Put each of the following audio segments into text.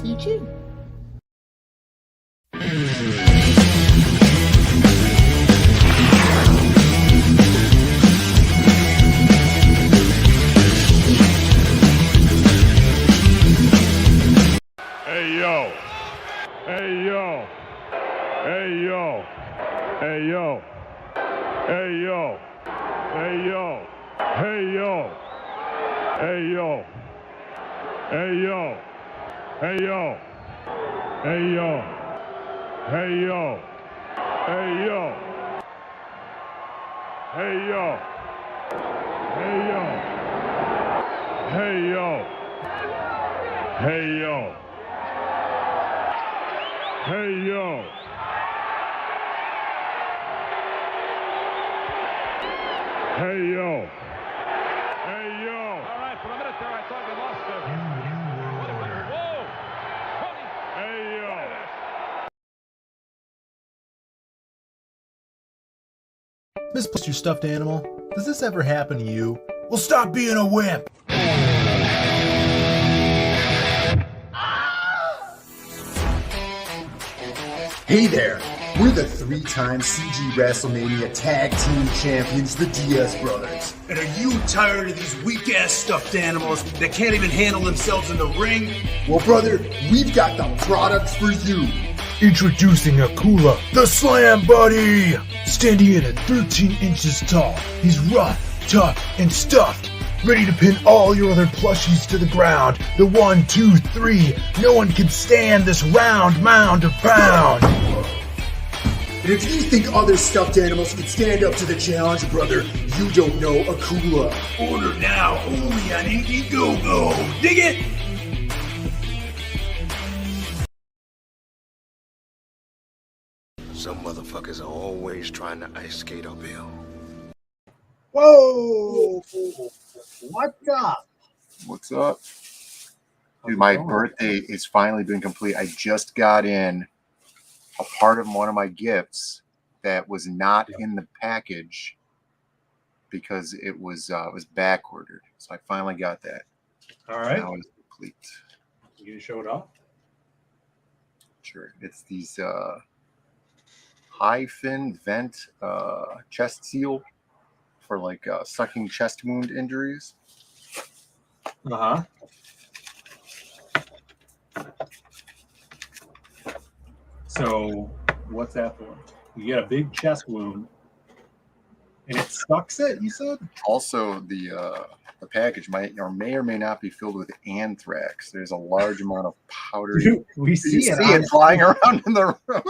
CG. Hey yo, hey yo, hey yo, hey yo, hey yo, hey yo, hey yo, hey yo, hey yo, hey yo, hey yo, hey yo, hey yo, hey yo, hey yo, hey yo, hey yo. Hey yo. Hey yo. Hey yo. All right, for a minute there, I thought you lost it. Whoa. Hey yo. Misplaced your stuffed animal? Does this ever happen to you? Well, stop being a wimp! Hey there, we're the three-time CG WrestleMania Tag Team Champions, the Diaz Brothers. And are you tired of these weak-ass stuffed animals that can't even handle themselves in the ring? Well, brother, we've got the products for you. Introducing Akula, the Slam Buddy! Standing in at 13 inches tall, he's rough, tough, and stuffed. Ready to pin all your other plushies to the ground. The 1, 2, 3. No one can stand this round mound of pound. And if you think other stuffed animals can stand up to the challenge, brother, you don't know Akula. Order now, only on Indiegogo. Dig it? Some motherfuckers are always trying to ice skate uphill. Whoa! What's up? What's up? Dude, my birthday is finally been complete. I just got in a part of one of my gifts that was not in the package because it was back ordered. So I finally got that. All right. Now it's complete. You gonna show it off? Sure. It's these high fin vent chest seal for like sucking chest wound injuries. Uh-huh. So what's that for? You get a big chest wound and it sucks it, you said? Also, the package may or may not be filled with anthrax. There's a large amount of powder. We see it flying around in the room.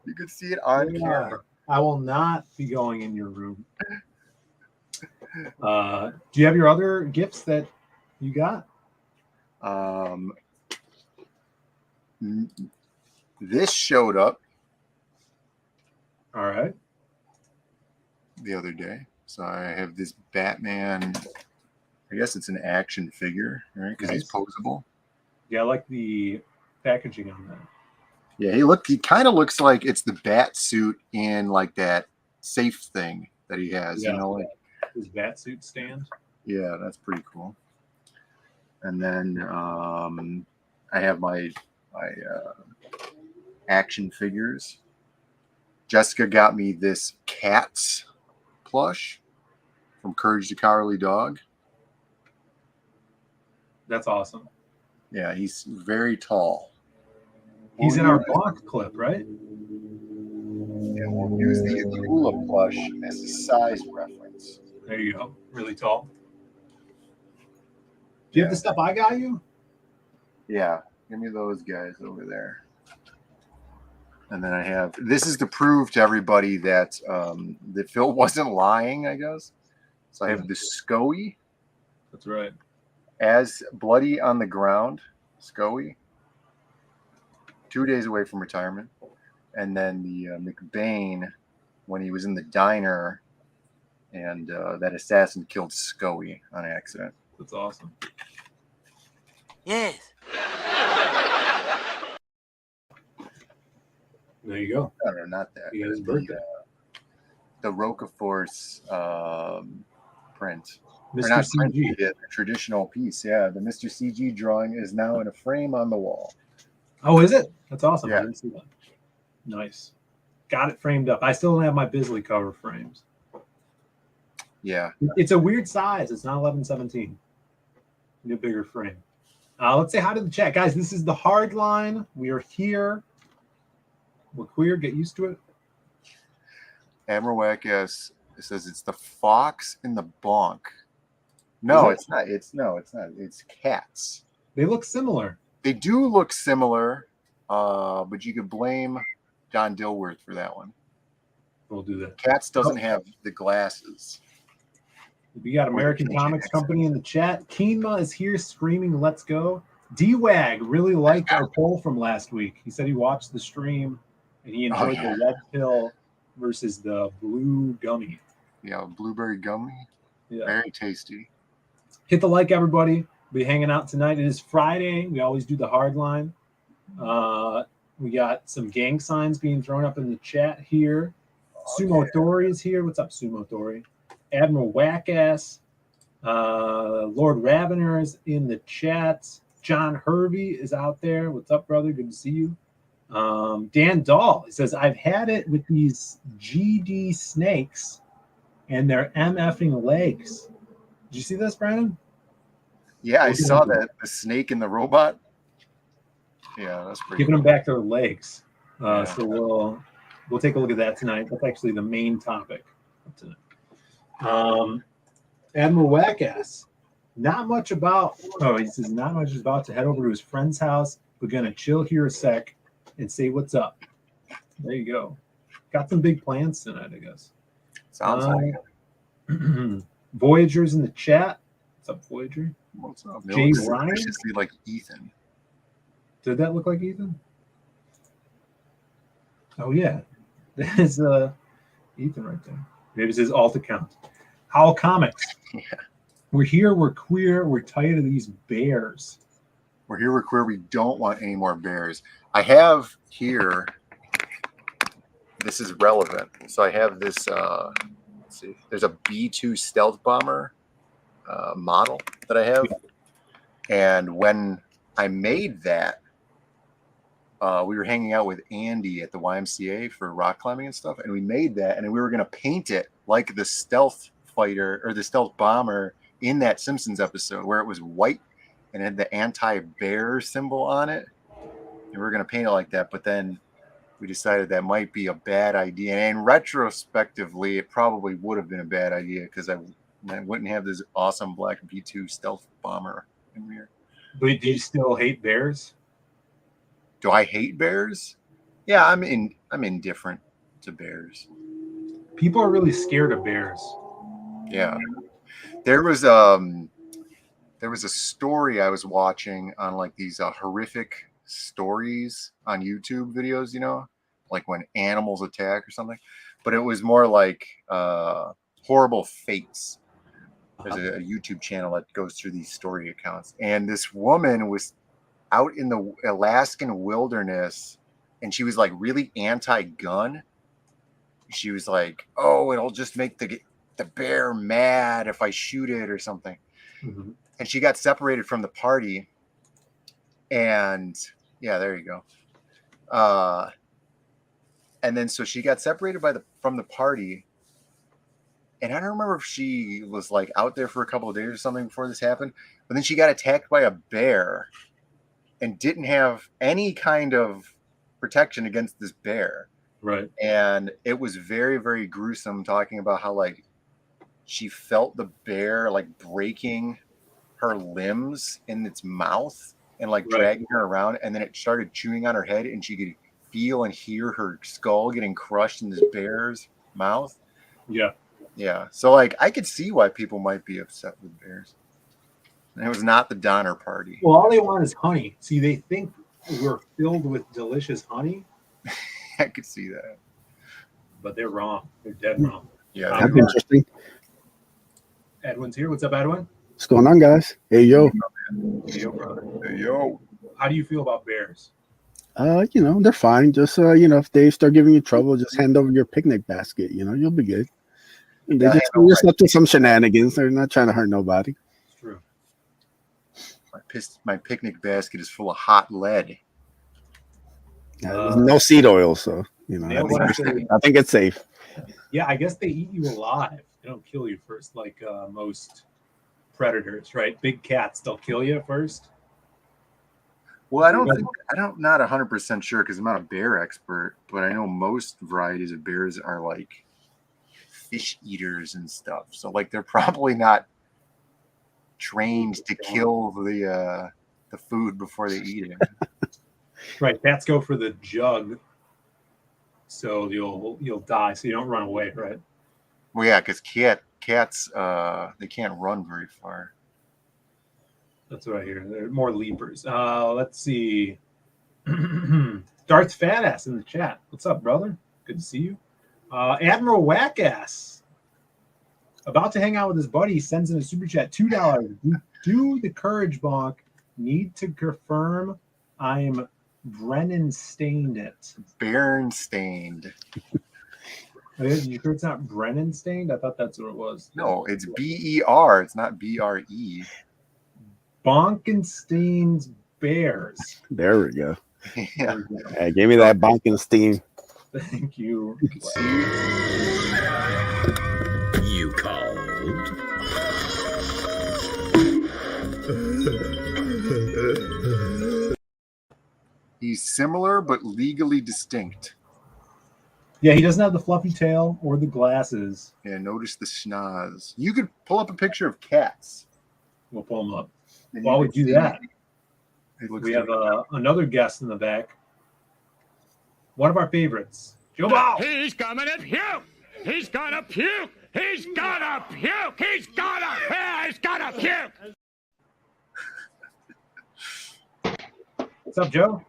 You can see it on camera. I will not be going in your room. Do you have your other gifts that you got? This showed up. All right. The other day. So I have this Batman. I guess it's an action figure, right? Because he's posable. Yeah, I like the packaging on that. Yeah, he kind of looks like it's the bat suit in like that safe thing that he has. Yeah. You know, like his bat suit stand. Yeah, that's pretty cool. And then I have my action figures. Jessica got me this Cats plush from Courage the Cowardly Dog. That's awesome. Yeah, he's very tall. He's in our block clip, right? Yeah, we'll use the Akula plush as a size reference. There you go. Really tall. Do you have the stuff I got you? Yeah, give me those guys over there. And then I have, this is to prove to everybody that that Phil wasn't lying, I guess. So I have the Scoey. That's right. As bloody on the ground, Scoey. 2 days away from retirement. And then the McBain when he was in the diner and that assassin killed Scoey on accident. That's awesome. Yes. There you go. No, not that. He had his birthday. The Roquefort's print. Mr. Or not CG. print, the traditional piece. Yeah, the Mr. CG drawing is now in a frame on the wall. Oh, is it? That's awesome. I Yeah. didn't see that. Nice. Got it framed up. I still don't have my Bisley cover frames. Yeah. It's a weird size. It's not 11/17. Need a bigger frame. Let's say hi to the chat. Guys, this is the hard line. We are here. We're queer. Get used to it. Admiral Wackass says it's the fox in the bonk. No, it's not. It's not. It's cats. They look similar. They do look similar, but you could blame John Dilworth for that one. We'll do that. Cats doesn't have the glasses. We got American Comics Company in the chat. Keenma is here screaming, "Let's go!" D-Wag really liked our poll from last week. He said he watched the stream and he enjoyed the red pill versus the blue gummy. Yeah, blueberry gummy. Yeah. Very tasty. Hit the like, everybody. We'll be hanging out tonight. It is Friday. We always do the hard line. We got some gang signs being thrown up in the chat here. Sumo Dory is here. What's up, Sumo Dory? Admiral Wackass. Lord Ravener is in the chat. John Hervey is out there. What's up, brother? Good to see you. Dan Dahl, he says, I've had it with these GD snakes and their MFing legs. Did you see this, Brandon? Yeah, I saw that. The snake and the robot. Yeah, that's pretty Giving cool. them back their legs. Yeah. So we'll take a look at that tonight. That's actually the main topic of tonight. Admiral Wackass. Not much about. Oh, he says not much is about to head over to his friend's house. We're gonna chill here a sec and say what's up. There you go. Got some big plans tonight, I guess. Sounds like it. Voyager's in the chat. What's up, Voyager? What's up? Jay Looks Ryan? suspiciously like Ethan. Did that look like Ethan? Oh yeah, there's Ethan right there. Maybe it says alt account. Howl Comics. Yeah. We're here. We're queer. We're tired of these bears. We're here. We're queer. We don't want any more bears. I have here. This is relevant. So I have this. Let's see. There's a B-2 stealth bomber model that I have, and when I made that, we were hanging out with Andy at the YMCA for rock climbing and stuff, and we made that, and we were gonna paint it like the stealth fighter or the stealth bomber in that Simpsons episode where it was white and had the anti-bear symbol on it, and we were gonna paint it like that, but then we decided that might be a bad idea, and retrospectively, it probably would have been a bad idea because I wouldn't have this awesome black B-2 stealth bomber in here. But do you still hate bears? Do I hate bears? Yeah, I'm indifferent to bears. People are really scared of bears. Yeah. There was a story I was watching on like these horrific stories on YouTube videos, you know, like when animals attack or something. But it was more like horrible fates. There's a YouTube channel that goes through these story accounts. And this woman was out in the Alaskan wilderness, and she was like really anti-gun. She was like, "Oh, it'll just make the bear mad if I shoot it or something." Mm-hmm. And she got separated from the party. And yeah, there you go. And then so she got separated from the party. And I don't remember if she was like out there for a couple of days or something before this happened. But then she got attacked by a bear and didn't have any kind of protection against this bear. Right. And it was very, very gruesome, talking about how like she felt the bear like breaking her limbs in its mouth and like dragging her around. And then it started chewing on her head, and she could feel and hear her skull getting crushed in this bear's mouth. Yeah. Yeah. So like I could see why people might be upset with bears. And it was not the Donner Party. Well, all they want is honey. See, they think we're filled with delicious honey. I could see that. But they're wrong. They're dead wrong. Yeah. That's interesting. Edwin's here. What's up, Edwin? What's going on, guys? Hey, yo. Hey, yo, brother. Hey, yo. How do you feel about bears? You know, they're fine. Just, if they start giving you trouble, just hand over your picnic basket. You know, you'll be good. And they're just up to some shenanigans. They're not trying to hurt nobody. It's true. My picnic basket is full of hot lead. No seed oil, so Yeah, I think it's safe. Yeah, I guess they eat you alive. They don't kill you first, like most predators, right? Big cats, they'll kill you first. Well, I'm not 100% sure because I'm not a bear expert, but I know most varieties of bears are like fish eaters and stuff. So like they're probably not trained to kill the food before they eat it. Right, cats go for the jug, so you'll die, so you don't run away, right? Well, yeah, because cats they can't run very far. That's what I hear. They're more leapers. Let's see. Darth Fatass in the chat. What's up, brother? Good to see you. Admiral Wackass. About to hang out with his buddy. He sends in a super chat. $2. Do the courage bonk. Need to confirm I'm Brennan stained it. Baron stained. You sure it's not Brennan stained? I thought that's what it was. No, it's BER. It's not BRE. Bonkenstein's Bears. There we go. Yeah. Hey, give me that Bonkenstein. Thank you. You called. He's similar but legally distinct. Yeah, he doesn't have the fluffy tail or the glasses. Yeah, notice the schnoz. You could pull up a picture of cats. We'll pull them up. While we do that, we have another guest in the back. One of our favorites, Joe Ball. He's gonna puke! He's gonna puke! He's gonna puke! He's gonna puke! What's up, Joe?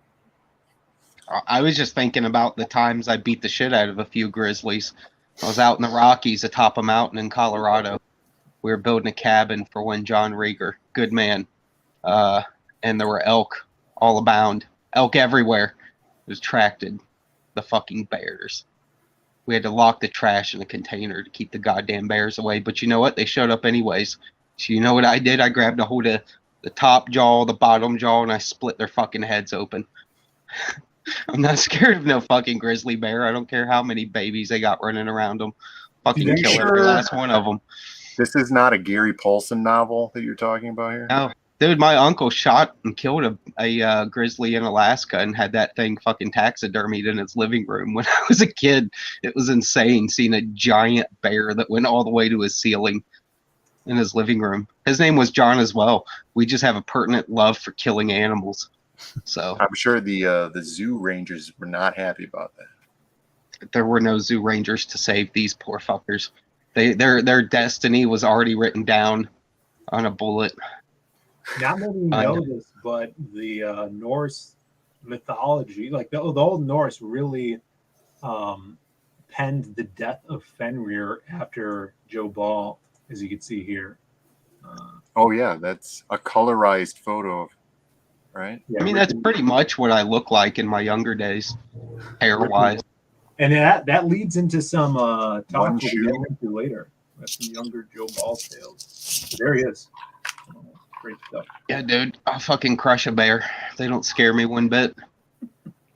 I was just thinking about the times I beat the shit out of a few grizzlies. I was out in the Rockies atop a mountain in Colorado. We were building a cabin for one John Rieger, good man. And there were elk all abound. Elk everywhere. It was attracted the fucking bears. We had to lock the trash in a container to keep the goddamn bears away. But you know what? They showed up anyways. So you know what I did? I grabbed a hold of the top jaw, the bottom jaw, and I split their fucking heads open. I'm not scared of no fucking grizzly bear. I don't care how many babies they got running around them. Fucking kill every last one of them. This is not a Gary Paulson novel that you're talking about here? No. Dude, my uncle shot and killed a grizzly in Alaska and had that thing fucking taxidermied in his living room. When I was a kid, it was insane seeing a giant bear that went all the way to his ceiling in his living room. His name was John as well. We just have a pertinent love for killing animals. So I'm sure the zoo rangers were not happy about that. There were no zoo rangers to save these poor fuckers. Their destiny was already written down on a bullet. Not many know this, but the Norse mythology, like the old Norse, really penned the death of Fenrir after Joe Ball, as you can see here. Oh yeah, that's a colorized photo, right? I mean, that's pretty much what I look like in my younger days, hair-wise. And that leads into some talk we'll get into later. That's some younger Joe Ball tales. There he is. Great stuff. Yeah, dude, I'll fucking crush a bear. They don't scare me one bit.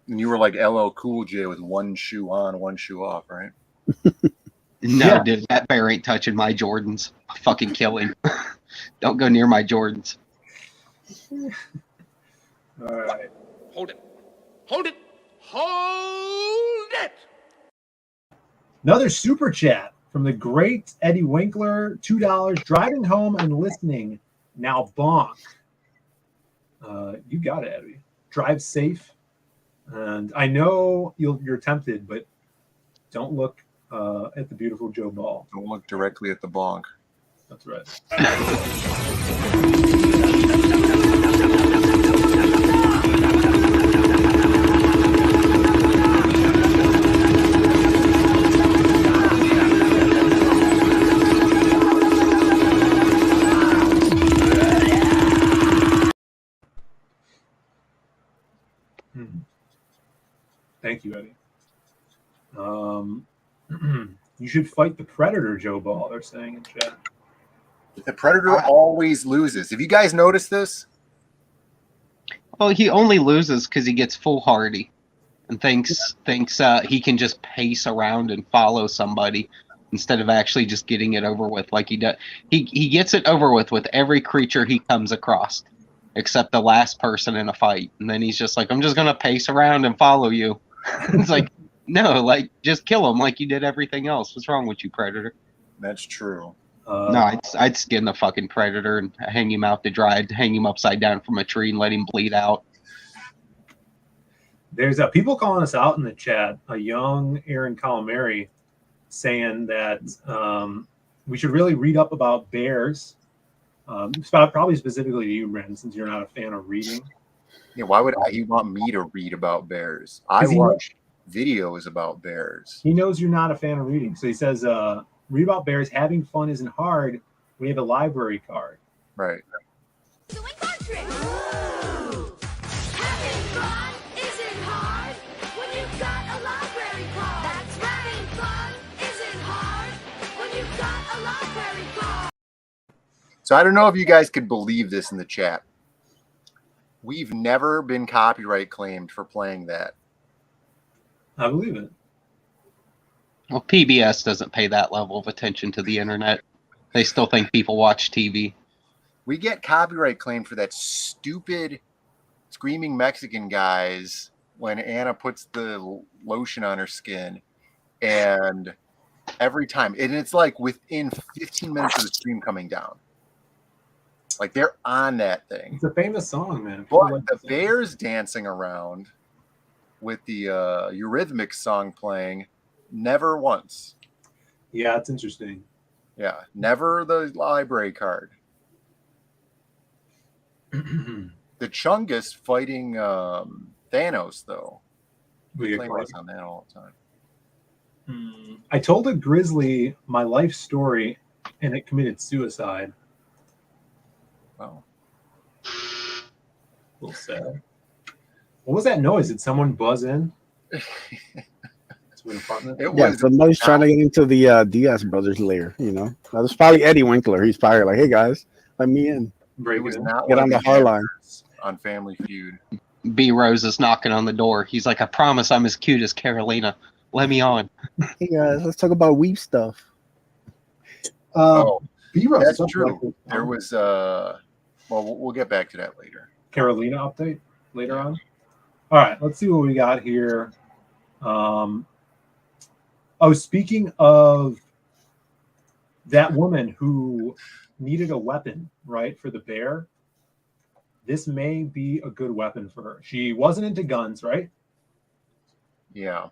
And you were like LL Cool J with one shoe on, one shoe off, right? No, dude, that bear ain't touching my Jordans. I'll fucking kill him. Don't go near my Jordans. All right. Hold it. Hold it. Hold it. Another super chat from the great Eddie Winkler, $2. Driving home and listening. Now bonk. You got it, Eddie. Drive safe. And I know you're tempted, but don't look at the beautiful Joe Ball. Don't look directly at the bonk. That's right. Thank you, Eddie. You should fight the Predator, Joe Ball, they're saying in chat. The Predator always loses. Have you guys noticed this? Well, he only loses because he gets foolhardy. and thinks he can just pace around and follow somebody instead of actually just getting it over with like he does. He gets it over with every creature he comes across, except the last person in a fight. And then he's just like, I'm just gonna pace around and follow you. It's like, no, like just kill him like you did everything else. What's wrong with you, Predator? That's true. No, I'd skin the fucking Predator and hang him out to dry. I'd hang him upside down from a tree and let him bleed out. There's people calling us out in the chat. A young Aaron Calamari saying that we should really read up about bears. Probably specifically to you, Brendan, since you're not a fan of reading. Yeah, why would he want me to read about bears? I watch videos about bears. He knows you're not a fan of reading. So he says, read about bears. Having fun isn't hard when you have a library card. Right. So I don't know if you guys could believe this in the chat. We've never been copyright claimed for playing that. I believe it. Well, PBS doesn't pay that level of attention to the internet. They still think people watch TV. We get copyright claimed for that stupid screaming Mexican guys when Anna puts the lotion on her skin, and every time, and it's like within 15 minutes of the stream coming down. Like they're on that thing. It's a famous song, man. But like the bears dancing around with the Eurythmics song playing, never once. Yeah, it's interesting. Yeah, never the library card. The Chungus fighting Thanos, though. We play on that all the time. I told a grizzly my life story, and it committed suicide. Oh. A little sad. What was that noise? Did someone buzz in? Yeah, somebody's trying to get into the Diaz brothers lair, you know. That was probably Eddie Winkler. He's probably like, hey guys, let me in. It was not get on the hardline. On Family Feud. B Rose is knocking on the door. He's like, I promise I'm as cute as Carolina. Let me on. Hey guys, let's talk about weave stuff. B-Rose, that's true. There was well, we'll get back to that later. Carolina update later on. All right, let's see what we got here. Speaking of that woman who needed a weapon, right, for the bear, this may be a good weapon for her. She wasn't into guns, right? Yeah.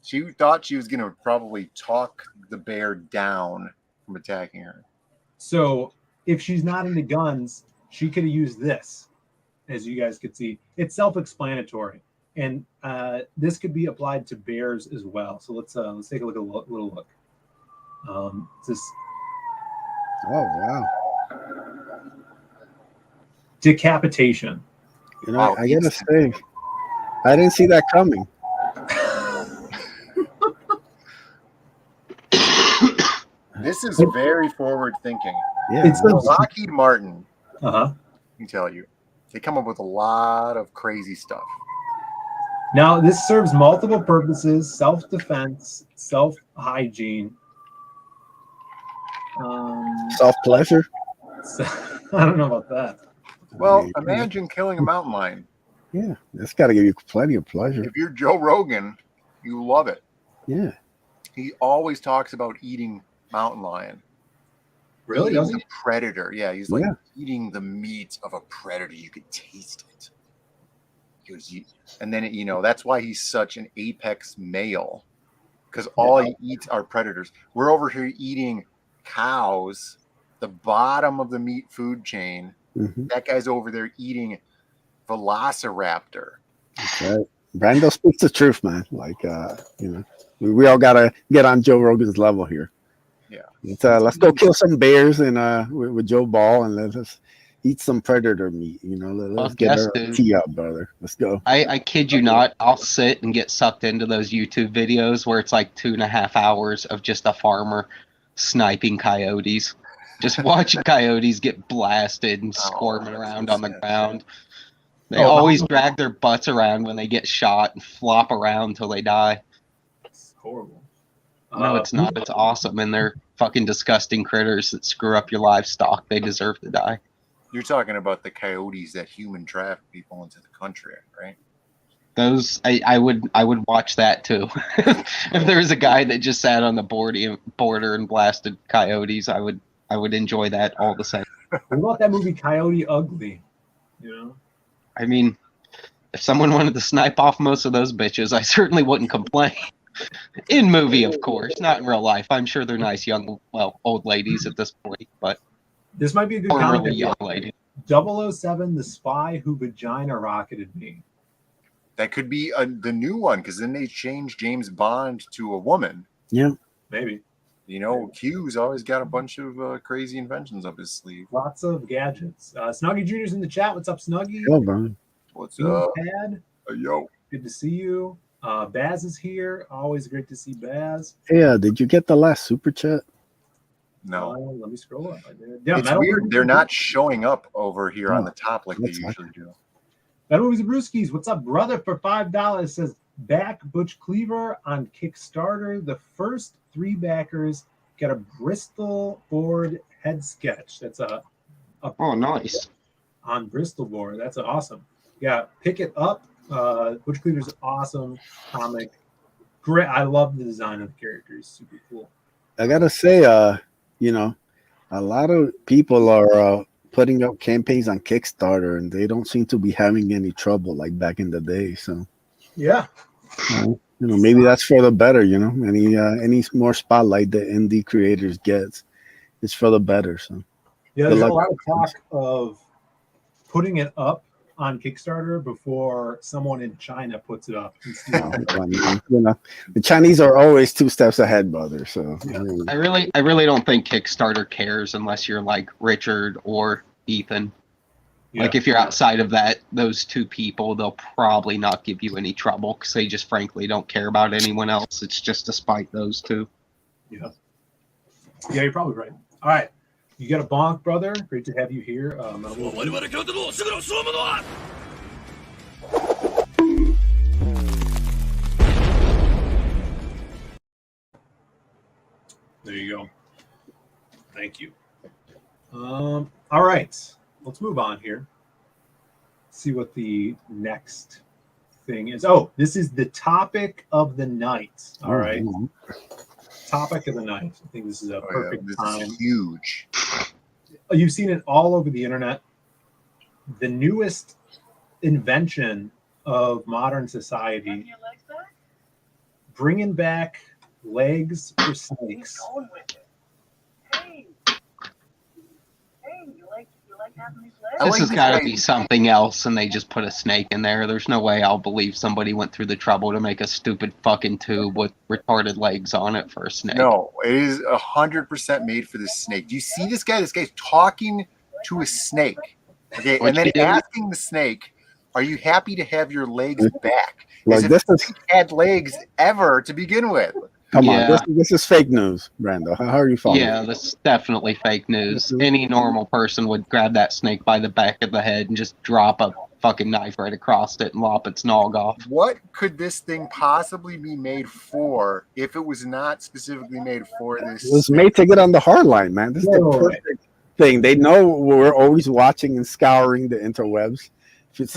She thought she was going to probably talk the bear down from attacking her. So if she's not into guns, she could have used this, as you guys could see. It's self-explanatory. And this could be applied to bears as well. So let's take a look, little look. This. Oh wow! Decapitation. You know, I gotta say, I didn't see that coming. This is very forward thinking. Yeah, it's Lockheed Martin. I can tell you, they come up with a lot of crazy stuff. Now, this serves multiple purposes: self-defense, self-hygiene, self-pleasure. I don't know about that. Well, imagine killing a mountain lion. Yeah, that's got to give you plenty of pleasure. If you're Joe Rogan, you love it. Yeah. He always talks about eating mountain lion. Really? Eating the predator. Yeah, he's like eating the meat of a predator. You could taste it. And then, you know, that's why he's such an apex male, because all he eats are predators. We're over here eating cows, the bottom of the meat food chain. Mm-hmm. That guy's over there eating velociraptor. That's right. Brando speaks the truth, man. Like, you know, we all got to get on Joe Rogan's level here. Yeah. Let's go kill some bears and with Joe Ball, and let's eat some predator meat. You know, let's get our tea out, brother. Let's go. I kid you not. I'll sit and get sucked into those YouTube videos where it's like 2.5 hours of just a farmer sniping coyotes. Just watching coyotes get blasted and squirming around on the ground. They always drag their butts around when they get shot and flop around till they die. It's horrible. No, it's not. It's awesome, and they're fucking disgusting critters that screw up your livestock. They deserve to die. You're talking about the coyotes that human traffic people into the country, right? Those I would watch that too. If there was a guy that just sat on the border and blasted coyotes, I would enjoy that all the same. What about that movie Coyote Ugly? You know? I mean, if someone wanted to snipe off most of those bitches, I certainly wouldn't complain. In movie, of course, not in real life. I'm sure they're nice old ladies at this point, but this might be a good formerly young lady. 007, The Spy Who Vagina Rocketed Me. That could be the new one, because then they changed James Bond to a woman. Yeah, maybe. You know, Q's always got a bunch of crazy inventions up his sleeve. Lots of gadgets. Snuggy Jr.'s in the chat. What's up, Snuggy? Yo, bro. What's up? Pad. Yo. Good to see you. Baz is here. Always great to see Baz. Yeah, did you get the last super chat? No. Let me scroll up. I did. Yeah, it's weird. They're not showing up over here on the top like they usually do. Metal Movies and Brewskis, what's up, brother? For $5 says back Butch Cleaver on Kickstarter. The first 3 backers get a Bristol board head sketch. That's a oh, nice. On Bristol board. That's awesome. Yeah, pick it up. Butch Cleaver's awesome comic. Great. I love the design of the characters. Super cool. I gotta say, you know, a lot of people are putting up campaigns on Kickstarter, and they don't seem to be having any trouble like back in the day. So, yeah, you know, maybe that's for the better. You know, any more spotlight that indie creators gets, it's for the better. So, yeah, there's a lot of talk of putting it up on Kickstarter before someone in China puts it up. You know, the Chinese are always 2 steps ahead, brother. So I really don't think Kickstarter cares unless you're like Richard or Ethan. Yeah. Like if you're outside of those 2 people, they'll probably not give you any trouble because they just frankly don't care about anyone else. It's just to spite those 2. Yeah, you're probably right. All right. You got a bonk, brother. Great to have you here. There you go. Thank you. All right. Let's move on here. See what the next thing is. Oh, this is the topic of the night. All right. Topic of the night. I think this is a perfect time. Is huge. You've seen it all over the internet. The newest invention of modern society, bringing back legs for snakes. This has got to be something else, and they just put a snake in there. There's no way I'll believe somebody went through the trouble to make a stupid fucking tube with retarded legs on it for a snake. No, it is 100% made for this snake. Do you see this guy? This guy's talking to a snake. Okay, and then asking the snake, "Are you happy to have your legs back?" Like this is had legs ever to begin with. Come on, this is fake news, Brando. How are you following? Yeah, this is definitely fake news. Any normal person would grab that snake by the back of the head and just drop a fucking knife right across it and lop its nog off. What could this thing possibly be made for if it was not specifically made for this? It was made to get on the hard line, man. This is the perfect thing. They know we're always watching and scouring the interwebs. If it's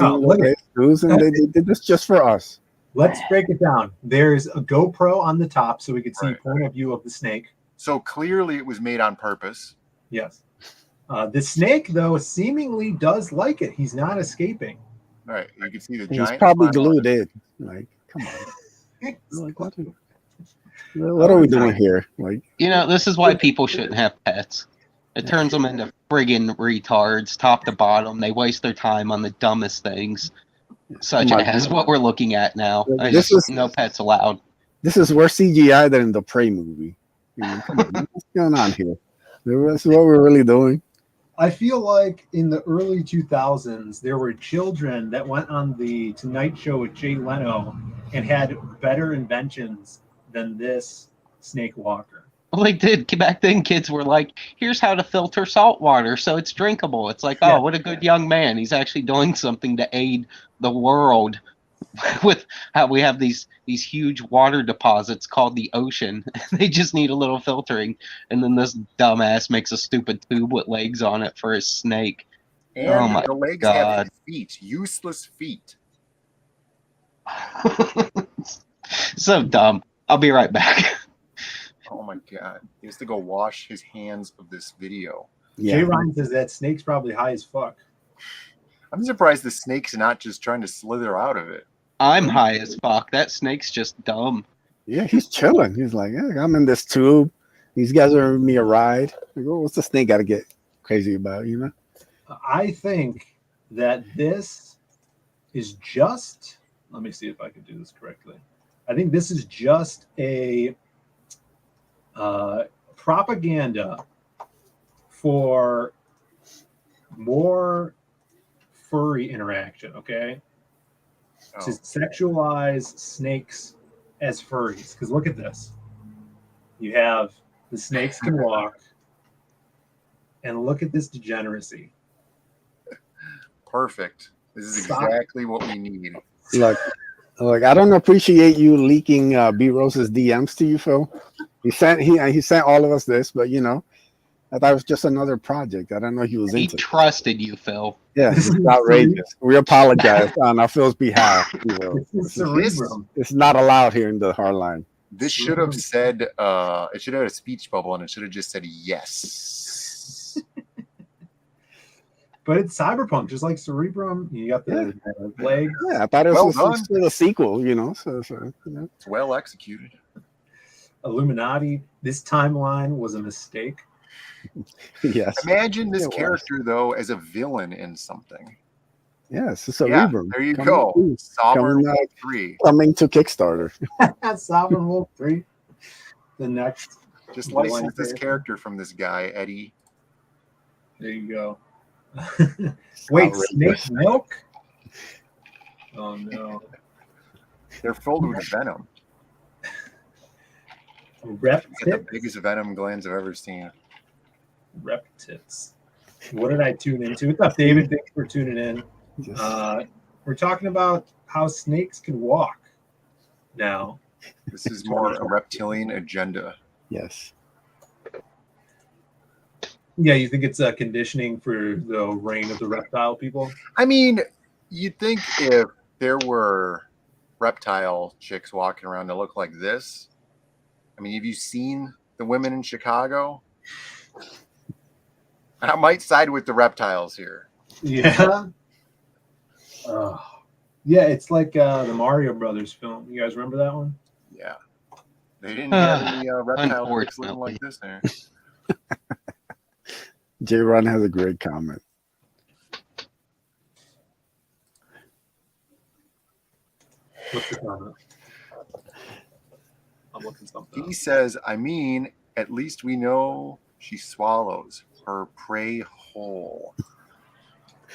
news, and they did this just for us. Let's break it down. There's a GoPro on the top so we can see point of view of the snake. So clearly it was made on purpose. Yes. The snake, though, seemingly does like it. He's not escaping. All right. You can see the giant. He's probably glued in. Like, come on. Like, what are we doing here? Like, you know, this is why people shouldn't have pets. It turns them into friggin' retards, top to bottom. They waste their time on the dumbest things. Such as what we're looking at now. No pets allowed. This is worse CGI than in the Prey movie. Come on, what's going on here? This is what we're really doing. I feel like in the early 2000s, there were children that went on the Tonight Show with Jay Leno and had better inventions than this snake walker. Well, they did. Back then, kids were like, here's how to filter salt water so it's drinkable. It's like, oh, what a good young man. He's actually doing something to aid the world with how we have these huge water deposits called the ocean. They just need a little filtering. And then this dumbass makes a stupid tube with legs on it for his snake. And oh my the legs God. have feet, useless feet. So dumb. I'll be right back. Oh my God. He has to go wash his hands of this video. Yeah. Jay Ryan says that snake's probably high as fuck. I'm surprised the snake's not just trying to slither out of it. I'm high as fuck. That snake's just dumb. Yeah, he's chilling. He's like, yeah, I'm in this tube. These guys are giving me a ride. Like, well, what's the snake got to get crazy about, you know? I think that this is just, let me see if I can do this correctly. I think this is just a propaganda for more furry interaction, okay? To sexualize snakes as furries. Because look at this. You have the snakes can walk, and look at this degeneracy. Perfect. This is exactly what we need. Look, I don't appreciate you leaking B Rose's DMs to you, Phil. He sent all of us this, but you know, I thought it was just another project. I don't know he was He into. trusted you, Phil. Yeah, it's outrageous. We apologize on our Phil's behalf. You know. It's not allowed here in the hardline. This should have said, it should have had a speech bubble, and it should have just said yes. But it's cyberpunk, just like Cerebrum. You got the legs. Yeah, I thought it Well was done. still a sequel, you know. So you know. It's well executed. Illuminati. This timeline was a mistake. Yes. Imagine this It was. character, though, as a villain in something. Yes, it's a Yeah, Cerebrum. there you Coming- go. Sovereign coming, Wolf 3. coming to Kickstarter. Sovereign Wolf 3. The next. Just villain license this character. character from this guy, Eddie. There you go. Wait, Outrageous. snake milk? Oh no. They're filled with venom. Rep Got the tits. biggest venom glands I've ever seen. Rep tits. What did I tune into? What's up, David? Thanks for tuning in. We're talking about how snakes can walk now. This is more a reptilian agenda. Yes. Yeah, you think it's conditioning for the reign of the reptile people? I mean, you'd think if there were reptile chicks walking around that look like this. I mean, have you seen the women in Chicago? I might side with the reptiles here. Yeah. Yeah, it's like the Mario Brothers film. You guys remember that one? Yeah. They didn't have any reptile chicks looking like this there. J. Ron has a great comment. What's the comment? I'm looking something. He says, I mean, at least we know she swallows her prey whole.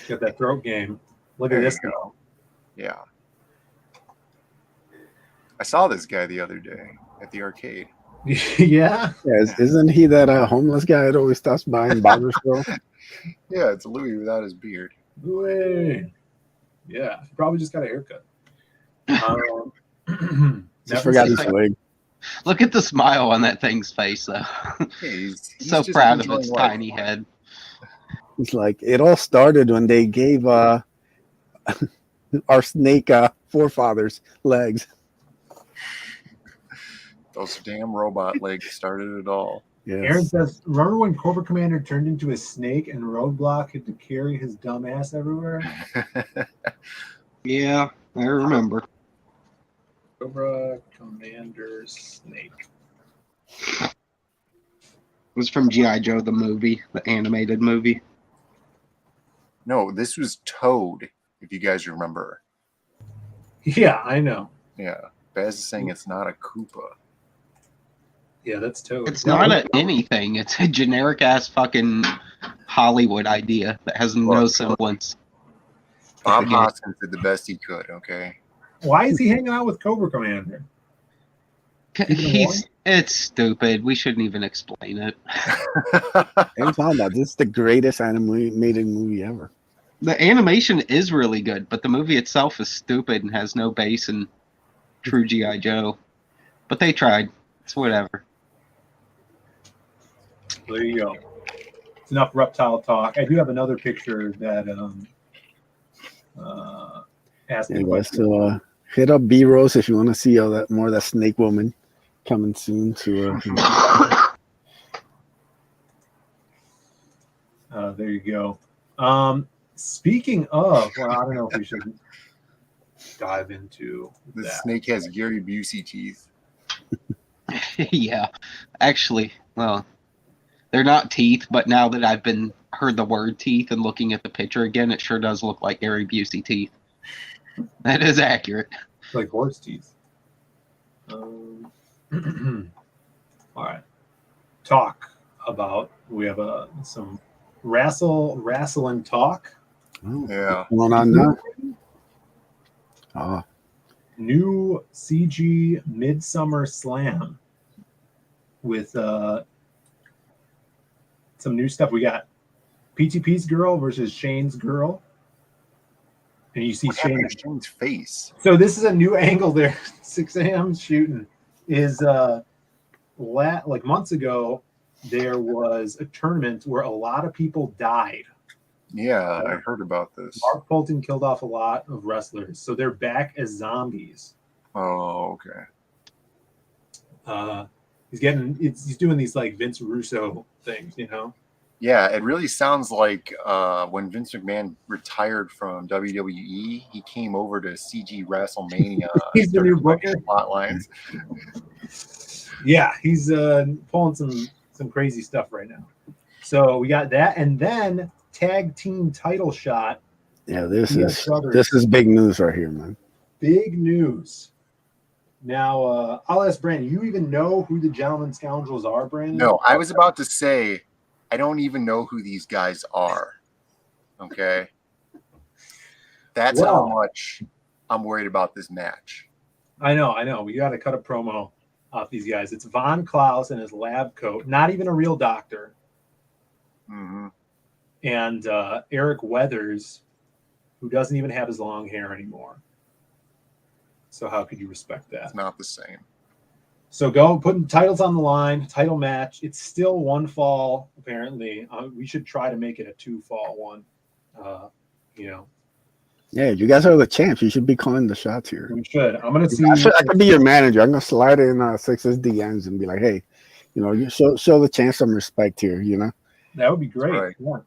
Got that throat game. Look at this girl. Yeah. I saw this guy the other day at the arcade. Yeah. Yeah, isn't he that homeless guy that always stops by in Barboursville? Yeah, it's Louis without his beard. Louis. Yeah, he probably just got a haircut. Just forgot his leg. Look at the smile on that thing's face, though. Yeah, he's So just proud of enjoying its life. tiny head. It's like it all started when they gave our snake forefathers legs. Those damn robot legs started it all. Yes. Aaron says, remember when Cobra Commander turned into a snake and Roadblock had to carry his dumb ass everywhere? Yeah, I remember. Cobra Commander Snake. It was from G.I. Joe, the movie, the animated movie. No, this was Toad, if you guys remember. Yeah, I know. Yeah. Baz is saying it's not a Koopa. Yeah, that's Toad. It's not anything. It's a generic ass fucking Hollywood idea that has no semblance. Bob Again. Hoskins did the best he could, okay? Why is he hanging out with Cobra Commander? It's stupid. We shouldn't even explain it. I'm talking about this is the greatest animated movie ever. The animation is really good, but the movie itself is stupid and has no base in true G.I. Joe. But they tried. It's whatever. There you go. It's enough reptile talk. I do have another picture that asks a question. So hit up B Rose if you want to see all that more of that snake woman coming soon to there you go. Speaking of, well, I don't know if we should dive into the that. snake has Gary Busey teeth. Yeah, actually, well, they're not teeth, but now that I've heard the word teeth and looking at the picture again, it sure does look like Gary Busey teeth. That is accurate. It's like horse teeth. All right. Talk about, we have some wrestling talk. Yeah. What's going on now? Oh. New CG Midsummer Slam with some new stuff. We got PTP's girl versus Shane's girl. And you see Shane's face. So this is a new angle there. 6 a.m. shooting is like months ago, there was a tournament where a lot of people died. Yeah, I heard about this. Mark Fulton killed off a lot of wrestlers, so they're back as zombies. Oh, okay. He's doing these like Vince Russo things, you know. Yeah, it really sounds like when Vince McMahon retired from WWE, he came over to CG WrestleMania. He's the new booker. Plot lines. Yeah, he's pulling some crazy stuff right now. So we got that, and then tag team title shot. Yeah, this is big news right here, man. Big news. Now, I'll ask Brandon. You even know who the Gentleman Scoundrels are, Brandon? No, I was about to say, I don't even know who these guys are. Okay? That's how much I'm worried about this match. I know. We got to cut a promo off these guys. It's Von Klaus in his lab coat, not even a real doctor. Mm-hmm. And Eric Weathers, who doesn't even have his long hair anymore. So how could you respect that? It's not the same. So go putting titles on the line, title match. It's still one fall, apparently. We should try to make it a 2-fall one. Yeah, you guys are the champs. You should be calling the shots here. We should. I'm gonna see. I could be your manager. I'm gonna slide in Six's DMs and be like, hey, you show the champ some respect here. That would be great. Right.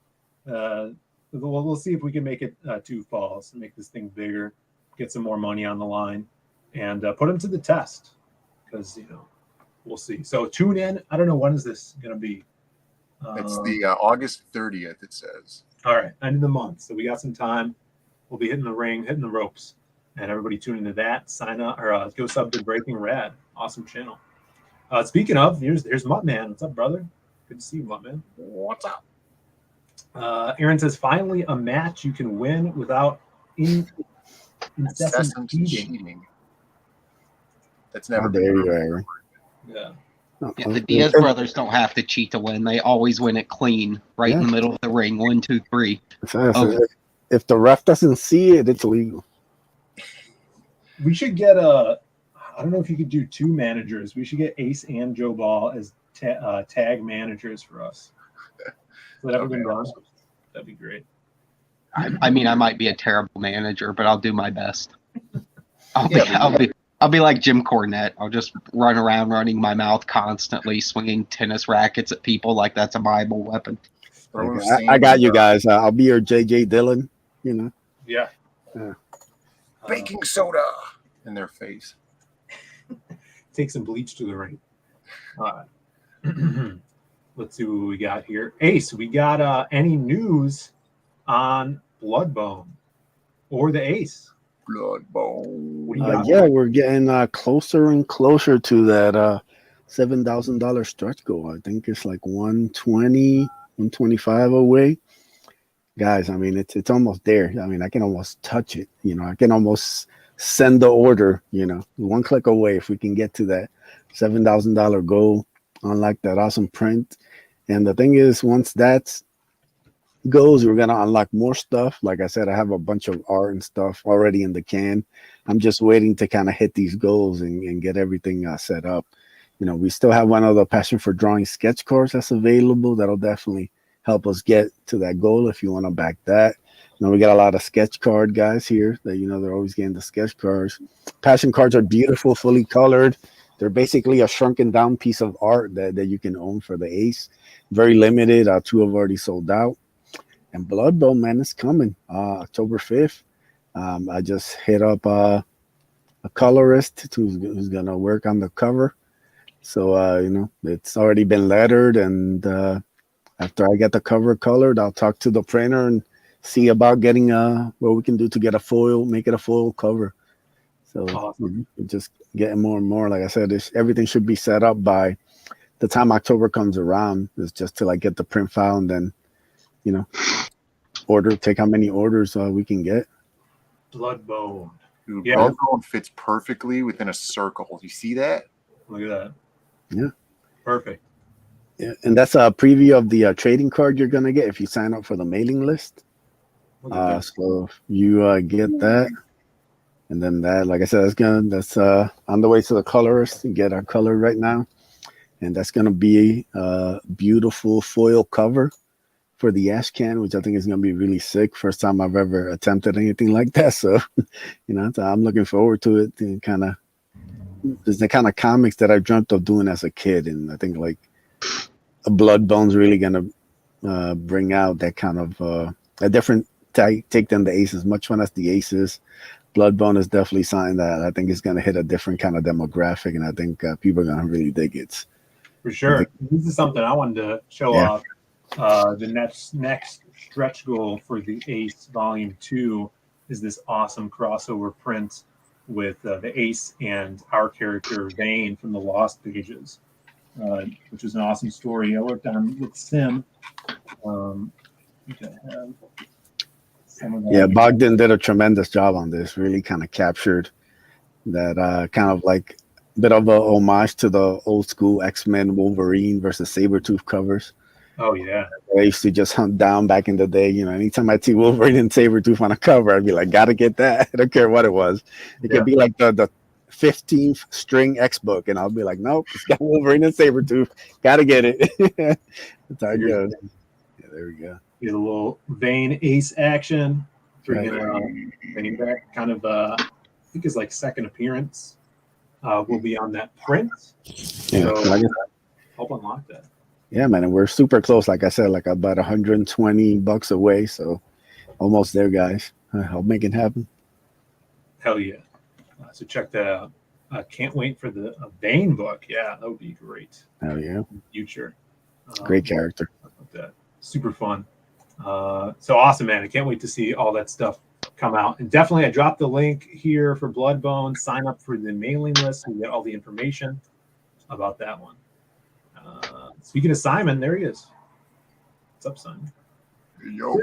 Yeah. We'll see if we can make it 2 falls and make this thing bigger, get some more money on the line, and put them to the test. Because we'll see. So tune in. I don't know, when is this gonna be? It's the August 30th. It says. All right, end of the month. So we got some time. We'll be hitting the ring, hitting the ropes, and everybody tune into that. Sign up or go sub to Breaking Rad. Awesome channel. Speaking of, here's Muttman. What's up, brother? Good to see you, Muttman. What's up? Aaron says, finally a match you can win without incessant cheating. That's never been been. Aaron. Yeah. Yeah, the Diaz brothers don't have to cheat to win. They always win it clean, right in the middle of the ring. 1, 2, 3. If the ref doesn't see it, it's legal. We should get I don't know if you could do 2 managers. We should get Ace and Joe Ball as tag managers for us. Has that ever been done? That'd be great. I mean, I might be a terrible manager, but I'll do my best. I'll be like Jim Cornette. I'll just run around running my mouth constantly, swinging tennis rackets at people like that's a Bible weapon. I got you guys. I'll be your JJ Dillon. Yeah. Baking soda in their face. Take some bleach to the ring. All right. Let's see what we got here. Ace, we got any news on Bloodbone or the Ace? Bloodbone. Yeah, we're getting closer and closer to that $7,000 stretch goal. I think it's like 120, 125 away. Guys, I mean, it's almost there. I mean, I can almost touch it. I can almost send the order, 1 click away if we can get to that. $7,000 goal, unlock that awesome print. And the thing is, once that's goes, we're gonna unlock more stuff. Like I said, I have a bunch of art and stuff already in the can. I'm just waiting to kind of hit these goals and get everything set up. You know, we still have one other passion for drawing sketch cards that's available. That'll definitely help us get to that goal if you want to back that. You know, we got a lot of sketch card guys here that, you know, they're always getting the sketch cards. Passion cards are beautiful, fully colored. They're basically a shrunken down piece of art that you can own for the ace. Very limited. 2 have already sold out. And Blood Bowl, man, is coming October 5th. I just hit up a colorist who's going to work on the cover. So, you know, it's already been lettered. And after I get the cover colored, I'll talk to the printer and see about getting what we can do to get a foil, make it a foil cover. So awesome. We're just getting more and more. Like I said, everything should be set up by the time October comes around. It's just to like get the print file and then, you know, take how many orders we can get. Bloodbone. Dude, Yeah. Bloodbone fits perfectly within a circle. You see that? Look at that. Yeah. Perfect. Yeah, and that's a preview of the trading card you're gonna get if you sign up for the mailing list. So you get that, and then that, like I said, that's on the way to the colorist to get our color right now, and that's gonna be a beautiful foil cover for the ash can, which I think is gonna be really sick. First time I've ever attempted anything like that, so you know, I'm looking forward to it. And kind of, it's the kind of comics that I dreamt of doing as a kid, and I think like Bloodbone's really gonna bring out that kind of a different take than the aces. Much fun as the aces, Bloodbone is definitely something that I think is gonna hit a different kind of demographic, and I think people are gonna really dig it. For sure. This is something I wanted to show off. The next stretch goal for the Ace Volume 2 is this awesome crossover print with the Ace and our character Vane from the Lost Pages, which is an awesome story I worked on with Sim. Yeah, Bogdan did a tremendous job on this. Really kind of captured that kind of like bit of a homage to the old school X-Men Wolverine versus Sabretooth covers. Oh yeah, I used to just hunt down back in the day. You know, anytime I see Wolverine and Sabretooth on a cover, I'd be like, gotta get that. I don't care what it was. It could be like the 15th string X book, and I'll be like, nope, it's got Wolverine and Sabretooth. Gotta get it. That's how it goes. Yeah, there we go. Get a little Vane Ace action. Bringing Vane back, kind of I think his like second appearance will be on that print. Yeah, so help unlock that. Yeah, man, and we're super close. Like I said, like about $120 away, so almost there, guys. I'll make it happen. Hell yeah! So check that out. Can't wait for the Vane book. Yeah, that would be great. Hell yeah! In the future. Great character. That. Super fun. So awesome, man! I can't wait to see all that stuff come out. And definitely, I dropped the link here for Bloodbone. Sign up for the mailing list and get all the information about that one. Speaking of Simon, there he is. What's up, Simon? Yo.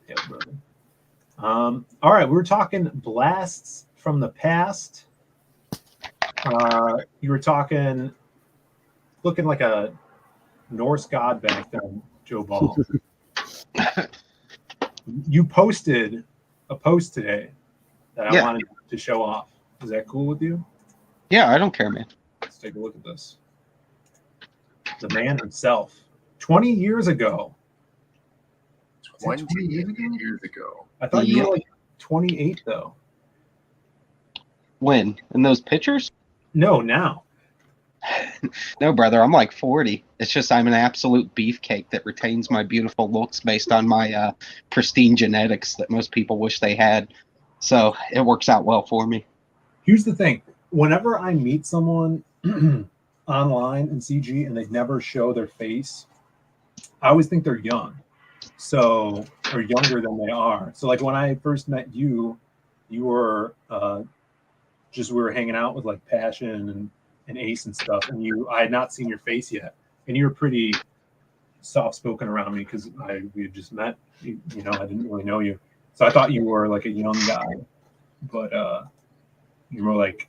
Yeah, brother. All right, we were talking blasts from the past. You were talking, looking like a Norse god back then, Joe Ball. You posted a post today that I wanted to show off. Is that cool with you? Yeah, I don't care, man. Let's take a look at this. The man himself, 20 years ago. 20 years ago. I thought you were like 28, though. When? In those pictures? No, now. No, brother, I'm like 40. It's just I'm an absolute beefcake that retains my beautiful looks based on my pristine genetics that most people wish they had. So it works out well for me. Here's the thing. Whenever I meet someone online in CG and they never show their face, I always think they're young. So, or younger than they are. So like when I first met you, you were we were hanging out with like Passion and Ace and stuff, and I had not seen your face yet, and you were pretty soft spoken around me because we had just met. You know, I didn't really know you, so I thought you were like a young guy, but you're more like,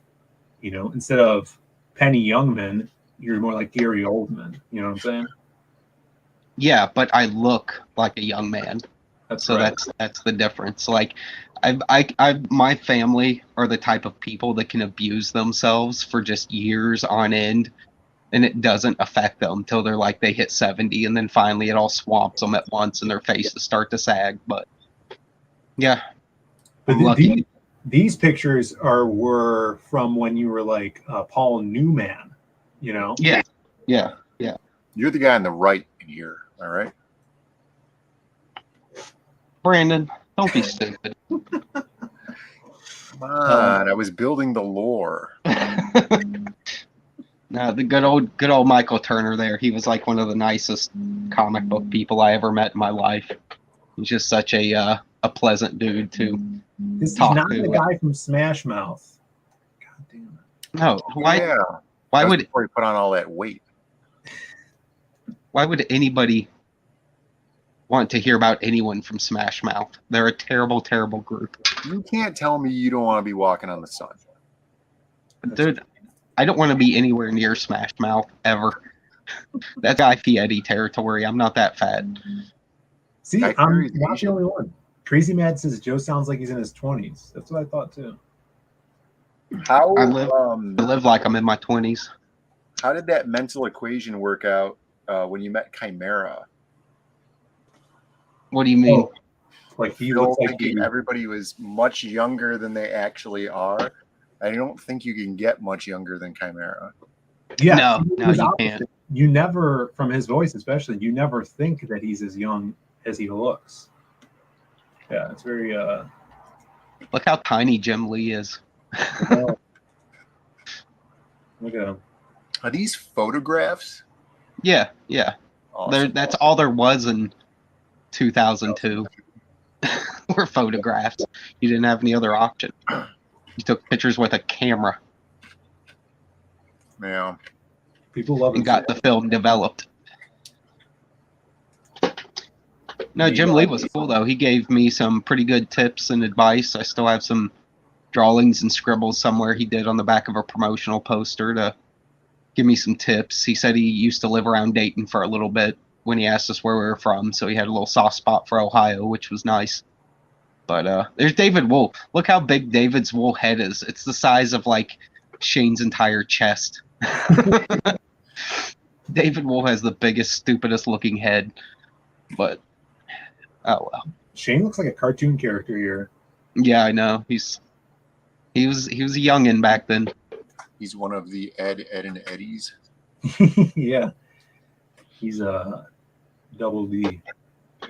you know, instead of Penny Youngman, you're more like Gary Oldman. You know what I'm saying? Yeah, but I look like a young man. That's That's the difference. Like, my family are the type of people that can abuse themselves for just years on end, and it doesn't affect them until they're like they hit 70, and then finally it all swamps them at once, and their faces start to sag. But yeah, I'm lucky. These pictures were from when you were like Paul Newman, you know? Yeah. You're the guy on the right in here, all right? Brandon, don't be stupid. Come on, I was building the lore. No, the good old Michael Turner there. He was like one of the nicest comic book people I ever met in my life. He's just such a pleasant dude to This is talk not to. the guy from Smash Mouth. God damn it. No, why? Yeah. Why That's would before he put on all that weight? why would anybody want to hear about anyone from Smash Mouth? They're a terrible, terrible group. You can't tell me you don't want to be walking on the sun. Dude, I don't want to be anywhere near Smash Mouth ever. That's Guy Fieri territory. I'm not that fat. See, Guy I'm Fieri's not the Asian. only one. Crazy Mad says Joe sounds like he's in his 20s. That's what I thought too. How I live like I'm in my 20s. how did that mental equation work out when you met Chimera? What do you mean? Oh, like he Still looks like thinking everybody was much younger than they actually are. I don't think you can get much younger than Chimera. yeah. No, he no, was you opposite. can't. You never, from his voice especially, you never think that he's as young as he looks. Yeah, it's very Look how tiny Jim Lee is. look at him. Are these photographs? Yeah. Awesome. That's all there was in 2002. Were photographs. You didn't have any other option. You took pictures with a camera Yeah. People love and it. got the film developed. No, Jim Lee was cool though. He gave me some pretty good tips and advice. I still have some drawings and scribbles somewhere he did on the back of a promotional poster to give me some tips. He said he used to live around Dayton for a little bit when he asked us where we were from, so he had a little soft spot for Ohio, which was nice. But there's David Wool. Look how big David's Wool head is. It's the size of like Shane's entire chest. David Wool has the biggest, stupidest looking head. But oh well. Shane looks like a cartoon character here. Yeah, I know. He was a youngin' back then. He's one of the Ed, and Eddies. Yeah. He's double D.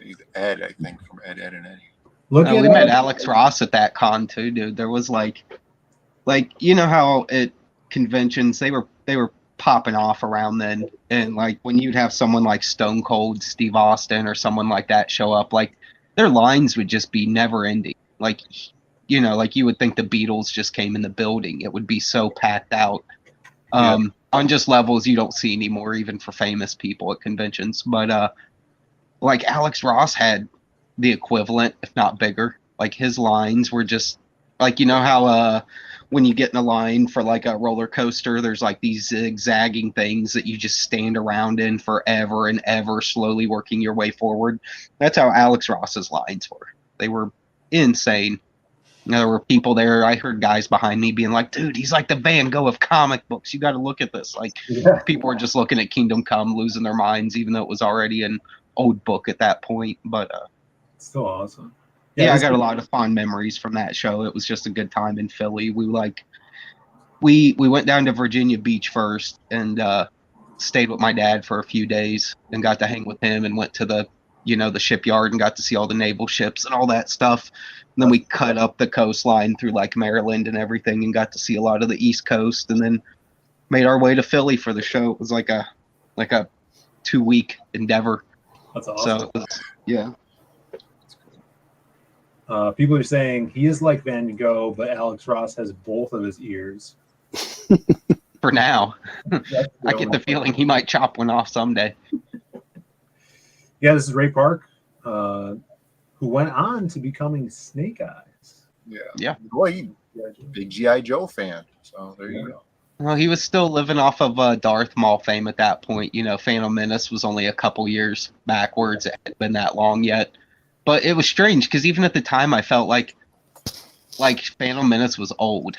He's Ed, I think, from Ed, and Eddie. Look at We met Alex Ross at that con too, dude. There was like you know how at conventions they were popping off around then, and like when you'd have someone like Stone Cold Steve Austin or someone like that show up, like their lines would just be never ending. Like, you know, like you would think the Beatles just came in the building. It would be so packed out. On just levels you don't see anymore, even for famous people at conventions. But like Alex Ross had the equivalent, if not bigger. Like his lines were just like, you know how when you get in a line for like a roller coaster, there's like these zigzagging things that you just stand around in forever and ever, slowly working your way forward. That's how Alex Ross's lines were. They were insane. You know, there were people there. I heard guys behind me being like, dude, he's like the Van Gogh of comic books. You got to look at this. Like, people were just looking at Kingdom Come, losing their minds, even though it was already an old book at that point. But still awesome. Yeah, I got a lot of fond memories from that show. It was just a good time in Philly. We went down to Virginia Beach first and stayed with my dad for a few days and got to hang with him and went to the shipyard and got to see all the naval ships and all that stuff. And then we cut up the coastline through like Maryland and everything and got to see a lot of the East Coast, and then made our way to Philly for the show. It was like a 2-week endeavor. That's awesome. So yeah. People are saying he is like Van Gogh, but Alex Ross has both of his ears. For now. I get the feeling he might chop one off someday. Yeah, this is Ray Park, who went on to becoming Snake Eyes. Yeah. Boy, big G.I. Joe fan. So there you go. Well, he was still living off of Darth Maul fame at that point. You know, Phantom Menace was only a couple years backwards. It hadn't been that long yet. But it was strange because even at the time, I felt like Phantom Menace was old.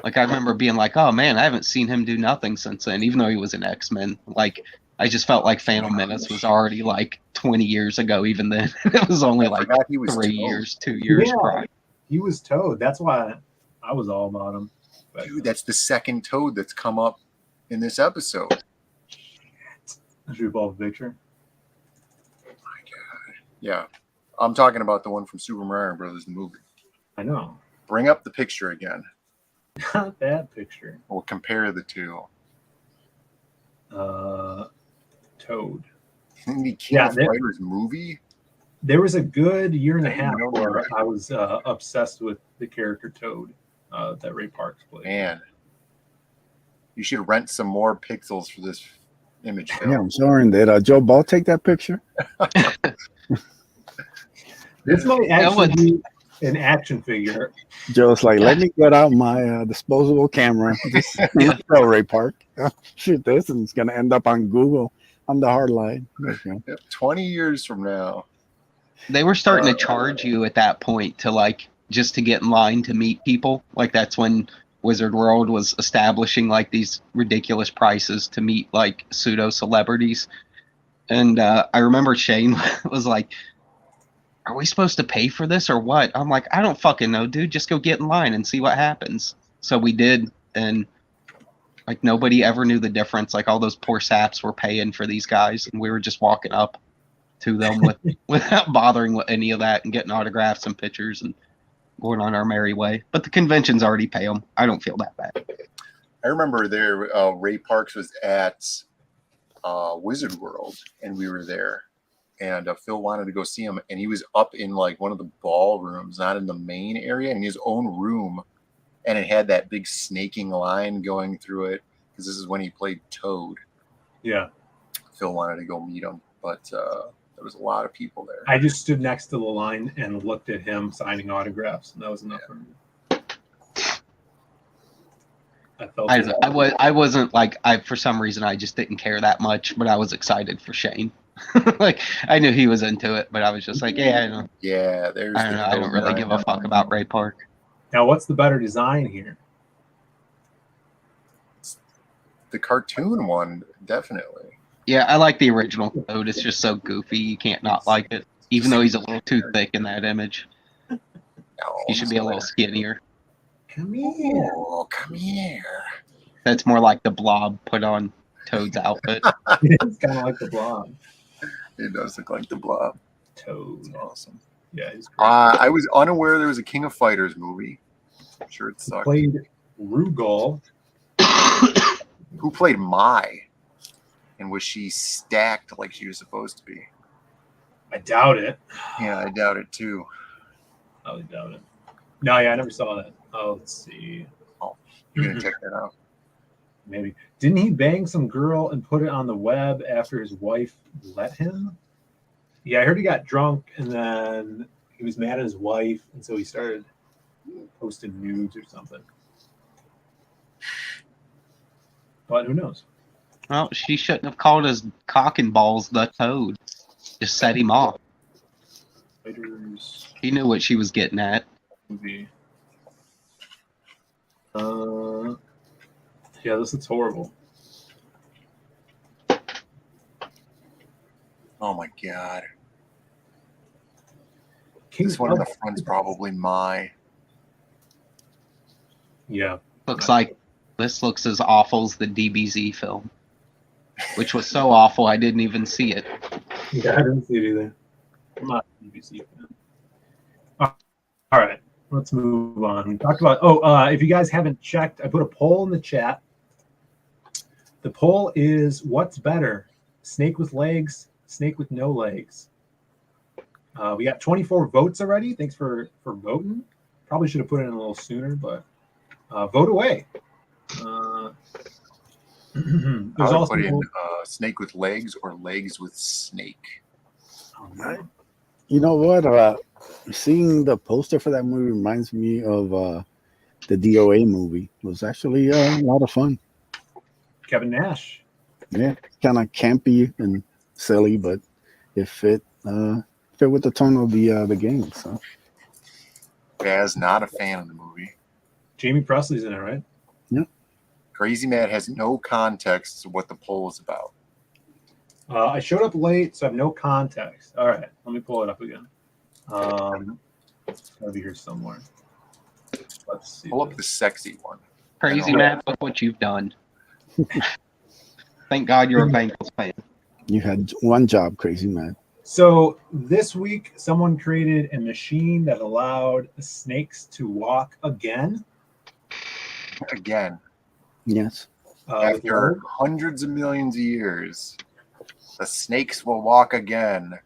Like, I remember being like, oh, man, I haven't seen him do nothing since then, even though he was an X-Men. Like, I just felt like Phantom Menace was already, like, 20 years ago even then. It was only, like, 2 years prior. He was Toad. That's why I was all about him. But, Dude, that's the second Toad that's come up in this episode. should we pull up a picture? My God. Yeah. I'm talking about the one from Super Mario Brothers, the movie. I know. Bring up the picture again. Not that picture. We'll compare the two. Toad. The King of Fighters movie? There was a good year and a half where I was obsessed with the character Toad that Ray Parks played. Man, you should rent some more pixels for this image. Yeah, I'm sorry. Did Joe Ball take that picture? This might actually be an action figure. Joe's like, let me get out my disposable camera. Just tell Ray Park, shoot this, and it's going to end up on Google on the Hardline. Yep, 20 years from now. They were starting to charge you at that point to, like, just to get in line to meet people. Like, that's when Wizard World was establishing, like, these ridiculous prices to meet, like, pseudo celebrities. And I remember Shane was like, are we supposed to pay for this or what? I'm like, I don't fucking know, dude. Just go get in line and see what happens. So we did, and like nobody ever knew the difference. Like all those poor saps were paying for these guys, and we were just walking up to them without bothering with any of that and getting autographs and pictures and going on our merry way. But the conventions already pay them. I don't feel that bad. I remember there, Ray Parks was at Wizard World, and we were there. And Phil wanted to go see him, and he was up in like one of the ballrooms, not in the main area, in his own room, and it had that big snaking line going through it because this is when he played Toad. Yeah, Phil wanted to go meet him, but there was a lot of people there. I just stood next to the line and looked at him signing autographs, and that was enough for me. I wasn't like for some reason I just didn't care that much, but I was excited for Shane. Like I knew he was into it, but I was just like, yeah, I know. Yeah, there's. I don't know. I don't really give a fuck about Ray Park. Now, what's the better design here? The cartoon one, definitely. Yeah, I like the original Toad. It's just so goofy, you can't not like it. Even though he's a little too thick in that image, he should be a little skinnier. Come here. Oh, come here. That's more like the Blob put on Toad's outfit. It's kind of like the Blob. It does look like the Blob. Toad. That's awesome. Yeah, he's great. I was unaware there was a King of Fighters movie. I'm sure it sucked. Played Rugal. Who played Mai? And was she stacked like she was supposed to be? I doubt it. Yeah, I doubt it too. I would doubt it. No, yeah, I never saw that. Oh, let's see. Oh, you're gonna check that out. Maybe. Didn't he bang some girl and put it on the web after his wife let him? Yeah, I heard he got drunk and then he was mad at his wife, and so he started posting nudes or something. But who knows? Well, she shouldn't have called his cock and balls the Toad. Just set him off. Fighters He knew what she was getting at. movie. Yeah, this looks horrible. Oh my god. King's This one in the front's probably Mai. Yeah. This looks as awful as the DBZ film, which was so awful I didn't even see it. Yeah, I didn't see it either. I'm not a BBC fan. All right, let's move on. We talked about, if you guys haven't checked, I put a poll in the chat. The poll is, what's better, snake with legs, snake with no legs? We got 24 votes already. Thanks for voting. Probably should have put it in a little sooner, but vote away. There's also put in snake with legs or legs with snake. You know what? Seeing the poster for that movie reminds me of the DOA movie. It was actually a lot of fun. Kevin Nash. Yeah, kind of campy and silly, but it fit with the tone of the game. So Baz, not a fan of the movie. Jamie Presley's in it, right? yeah. Crazy Matt has no context to what the poll is about. I showed up late, so I have no context. All right, let me pull it up again. It's gotta be here somewhere. Let's see. Pull up the sexy one. Crazy Matt, look what you've done. Thank God you're a Bengals fan. You had one job, Crazy Man. So this week, someone created a machine that allowed snakes to walk again. Again. Yes. After hundreds of millions of years, the snakes will walk again.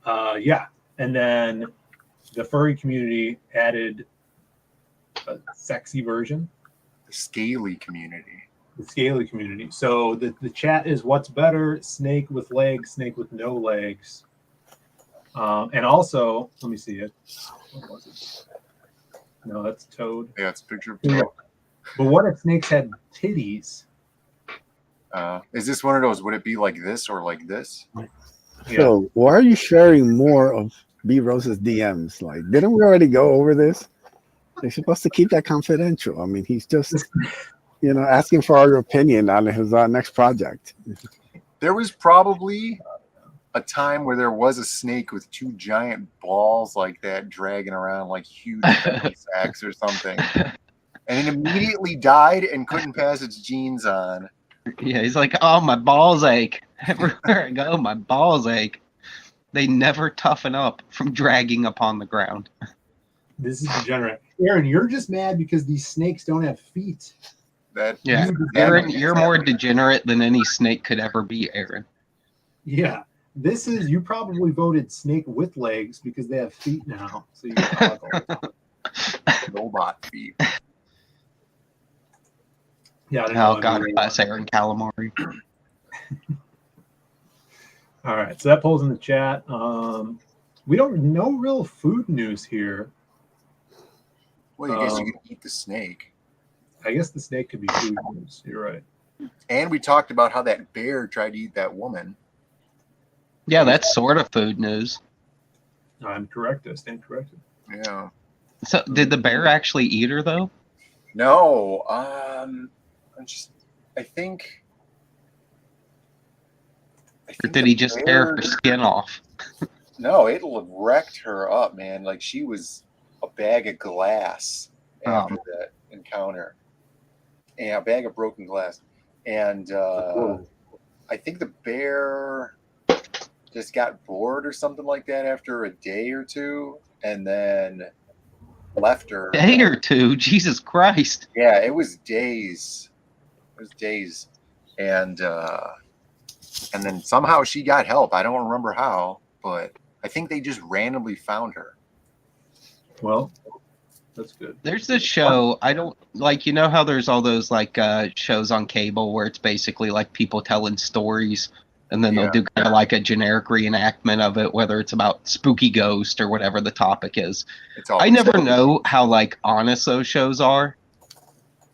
Yeah. And then the furry community added a sexy version. The scaly community. The scaly community. So the chat is what's better, snake with legs, snake with no legs. And also, let me see it. What was it? No, that's Toad. Yeah, it's a picture of Toad. But what if snakes had titties? Is this one of those? Would it be like this or like this? So why are you sharing more of B Rose's DMs? Like, didn't we already go over this? They're supposed to keep that confidential. I mean, he's just, asking for our opinion on his next project. There was probably a time where there was a snake with two giant balls like that dragging around like huge sacks or something. And it immediately died and couldn't pass its genes on. Yeah, he's like, oh, my balls ache. Everywhere I go, my balls ache. They never toughen up from dragging upon the ground. This is degenerate. Aaron, you're just mad because these snakes don't have feet. Aaron, you're more degenerate than any snake could ever be, Aaron. Yeah. You probably voted snake with legs because they have feet now. So you robot feet. Yeah. Oh, God bless Aaron Calamari. All right. So that polls in the chat. We don't know real food news here. Well, I guess you could eat the snake. I guess the snake could be food news. You're right. And we talked about how that bear tried to eat that woman. Yeah, that's sort of food news. I'm correct. I stand corrected. Yeah. So, did the bear actually eat her though? No. I think. Or did he just tear her skin off? No, it wrecked her up, man. Like she was a bag of glass after that encounter. And a bag of broken glass. And I think the bear just got bored or something like that after a day or two and then left her. Day or two? Jesus Christ. Yeah, it was days. It was days. And then somehow she got help. I don't remember how, but I think they just randomly found her. Well, that's good. There's this show, I don't like, how there's all those like shows on cable where it's basically like people telling stories and then they'll do kind of like a generic reenactment of it, whether it's about spooky ghost or whatever the topic is. I never know how like honest those shows are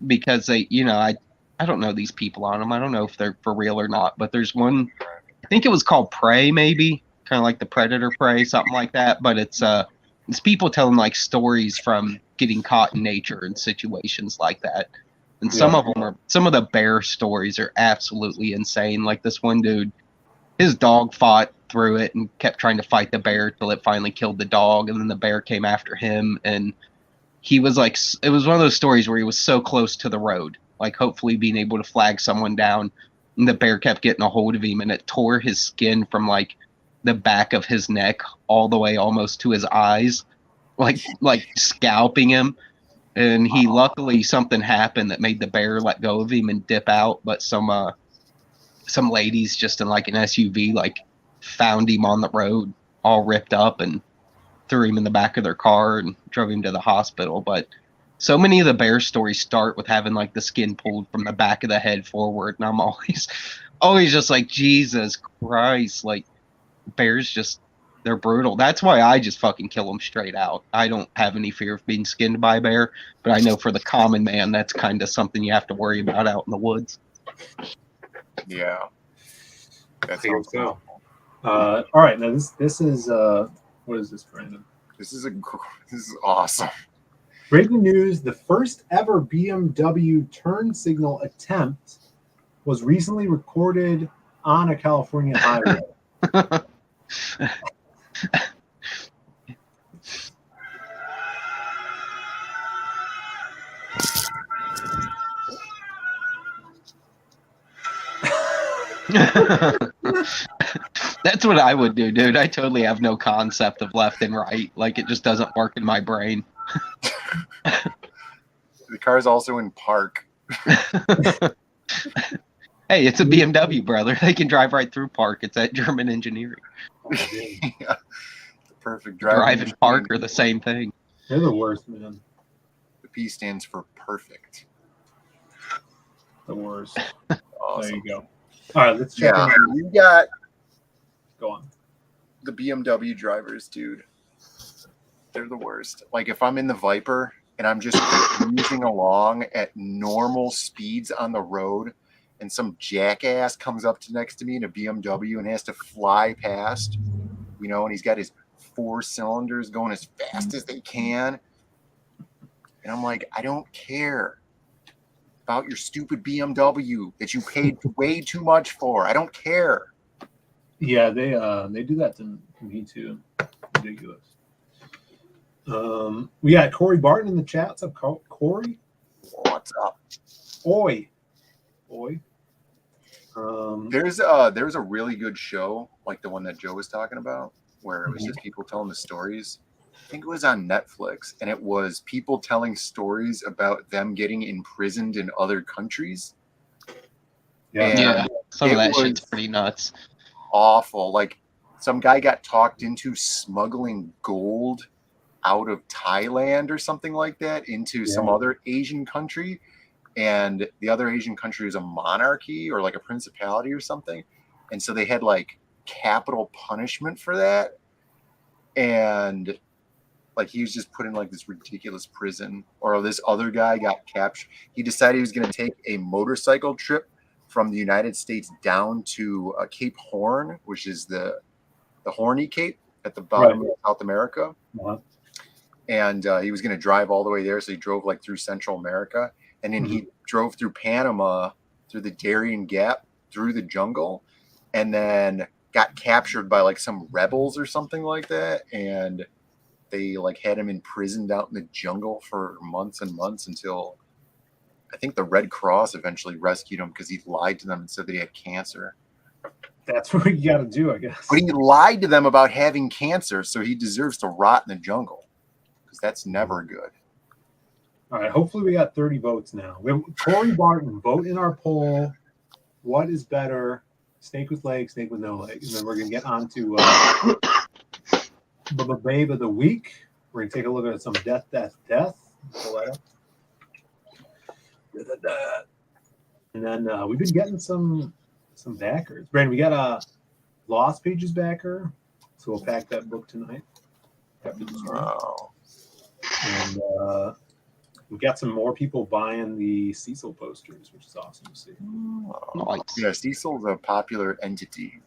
because they, I don't know these people on them. I don't know if they're for real or not, but there's one, I think it was called Prey, maybe kind of like the Predator Prey, something like that. But it's people telling like stories from getting caught in nature and situations like that. And some of the bear stories are absolutely insane. Like this one dude, his dog fought through it and kept trying to fight the bear till it finally killed the dog. And then the bear came after him. And he was like, it was one of those stories where he was so close to the road, like hopefully being able to flag someone down. And the bear kept getting a hold of him and it tore his skin from like the back of his neck all the way almost to his eyes, like scalping him. And he luckily something happened that made the bear let go of him and dip out. But some ladies just in like an SUV like found him on the road all ripped up and threw him in the back of their car and drove him to the hospital. But so many of the bear stories start with having like the skin pulled from the back of the head forward. And I'm always just like, Jesus Christ, like bears They're brutal. That's why I just fucking kill them straight out. I don't have any fear of being skinned by a bear, but I know for the common man, that's kind of something you have to worry about out in the woods. Yeah. That Here we sounds go. cool. All right, now this is what is this, Brandon? This is awesome. Breaking news: the first ever BMW turn signal attempt was recently recorded on a California highway. That's what I would do, dude. I totally have no concept of left and right. Like, it just doesn't work in my brain. The car's also in park. Hey, it's a BMW, brother. They can drive right through park. It's that German engineering. Yeah. The perfect Drive and park are the same thing. They're the worst, man. The P stands for perfect. The worst. Awesome. There you go. All right, let's check. Yeah, we got Go on. the BMW drivers, dude. They're the worst. Like, if I'm in the Viper and I'm just cruising along at normal speeds on the road, and some jackass comes up to next to me in a BMW and has to fly past, you know, and he's got his 4 cylinders going as fast as they can, and I'm like, I don't care about your stupid BMW that you paid way too much for. I don't care. Yeah, they do that to me too. Ridiculous. We got Corey Barton in the chat. What's up, Corey? What's up? Oi. There's a really good show, like the one that Joe was talking about, where it was just people telling the stories. I think it was on Netflix, and it was people telling stories about them getting imprisoned in other countries. Yeah, some of that shit's pretty nuts. Awful. Like, some guy got talked into smuggling gold out of Thailand or something like that into some other Asian country, and the other Asian country was a monarchy or like a principality or something, and so they had like capital punishment for that, and like he was just put in like this ridiculous prison. Or this other guy got captured. He decided he was going to take a motorcycle trip from the United States down to Cape Horn, which is the Horny Cape at the bottom of South America. And he was going to drive all the way there. So he drove like through Central America, and then he drove through Panama, through the Darien Gap, through the jungle, and then got captured by like some rebels or something like that. And they like had him imprisoned out in the jungle for months and months until I think the Red Cross eventually rescued him because he lied to them and said that he had cancer. That's what you got to do, I guess. But he lied to them about having cancer, so he deserves to rot in the jungle, because that's never good. All right, hopefully we got 30 votes now. We have Corey Barton, vote in our poll. What is better, snake with legs, snake with no legs? And then we're going to get on to the babe of the week. We're going to take a look at some death. Pull that up. And then we've been getting some backers. Brandon, we got a Lost Pages backer, so we'll pack that book tonight. Wow. And we got some more people buying the Cecil posters, which is awesome to see. Nice. Yeah, Cecil's a popular entity.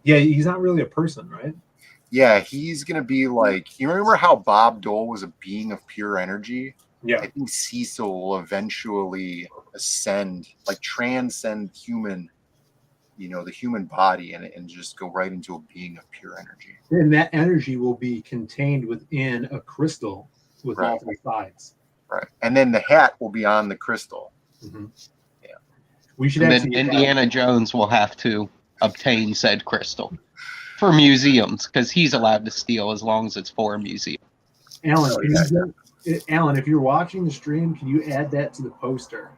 Yeah, he's not really a person, right? Yeah, he's going to be like, you remember how Bob Dole was a being of pure energy? Yeah. I think Cecil will eventually ascend, like transcend human, the human body and just go right into a being of pure energy. And that energy will be contained within a crystal with multiple sides. Right. And then the hat will be on the crystal. Mm-hmm. Yeah. We should and then Indiana Jones will have to obtain said crystal for museums, because he's allowed to steal as long as it's for a museum. Alan, if you're watching the stream, can you add that to the poster?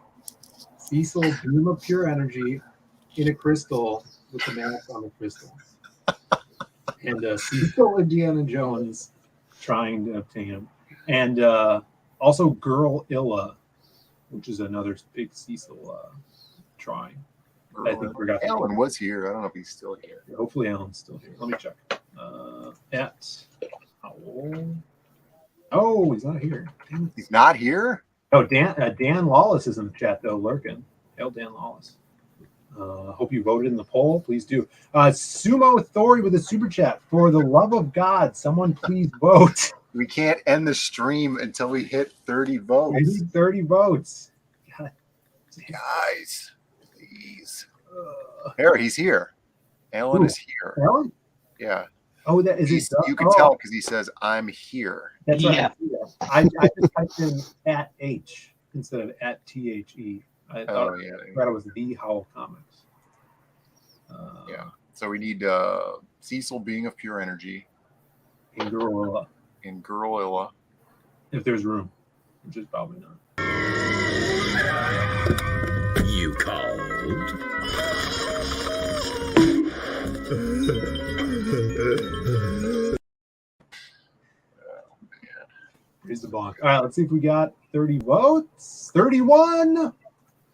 Cecil, beam of pure energy in a crystal with the mask on the crystal. And Cecil Indiana Jones trying to obtain him. And also Girl Illa, which is another big Cecil trying. I think we got Alan was here. I don't know if he's still here. Hopefully Alan's still here. Let me check. At oh, he's not here. Damn it. He's not here? Oh, Dan Lawless is in the chat though, lurking. Hail Dan Lawless. Hope you voted in the poll. Please do. Sumo Authority with a super chat. For the love of God, someone please vote. We can't end the stream until we hit 30 votes. I need 30 votes. God. Guys, please. There, he's here. Alan is here. Alan? Yeah. Oh, that is he. You can tell because he says, I'm here. That's right. I just typed in at H instead of at THE. I thought it was the Howl Comics. Yeah. So we need Cecil being of pure energy. And Gorilla. And Gorilla. If there's room, which is probably not. You called? Here's the bonk. All right, let's see if we got 30 votes. 31.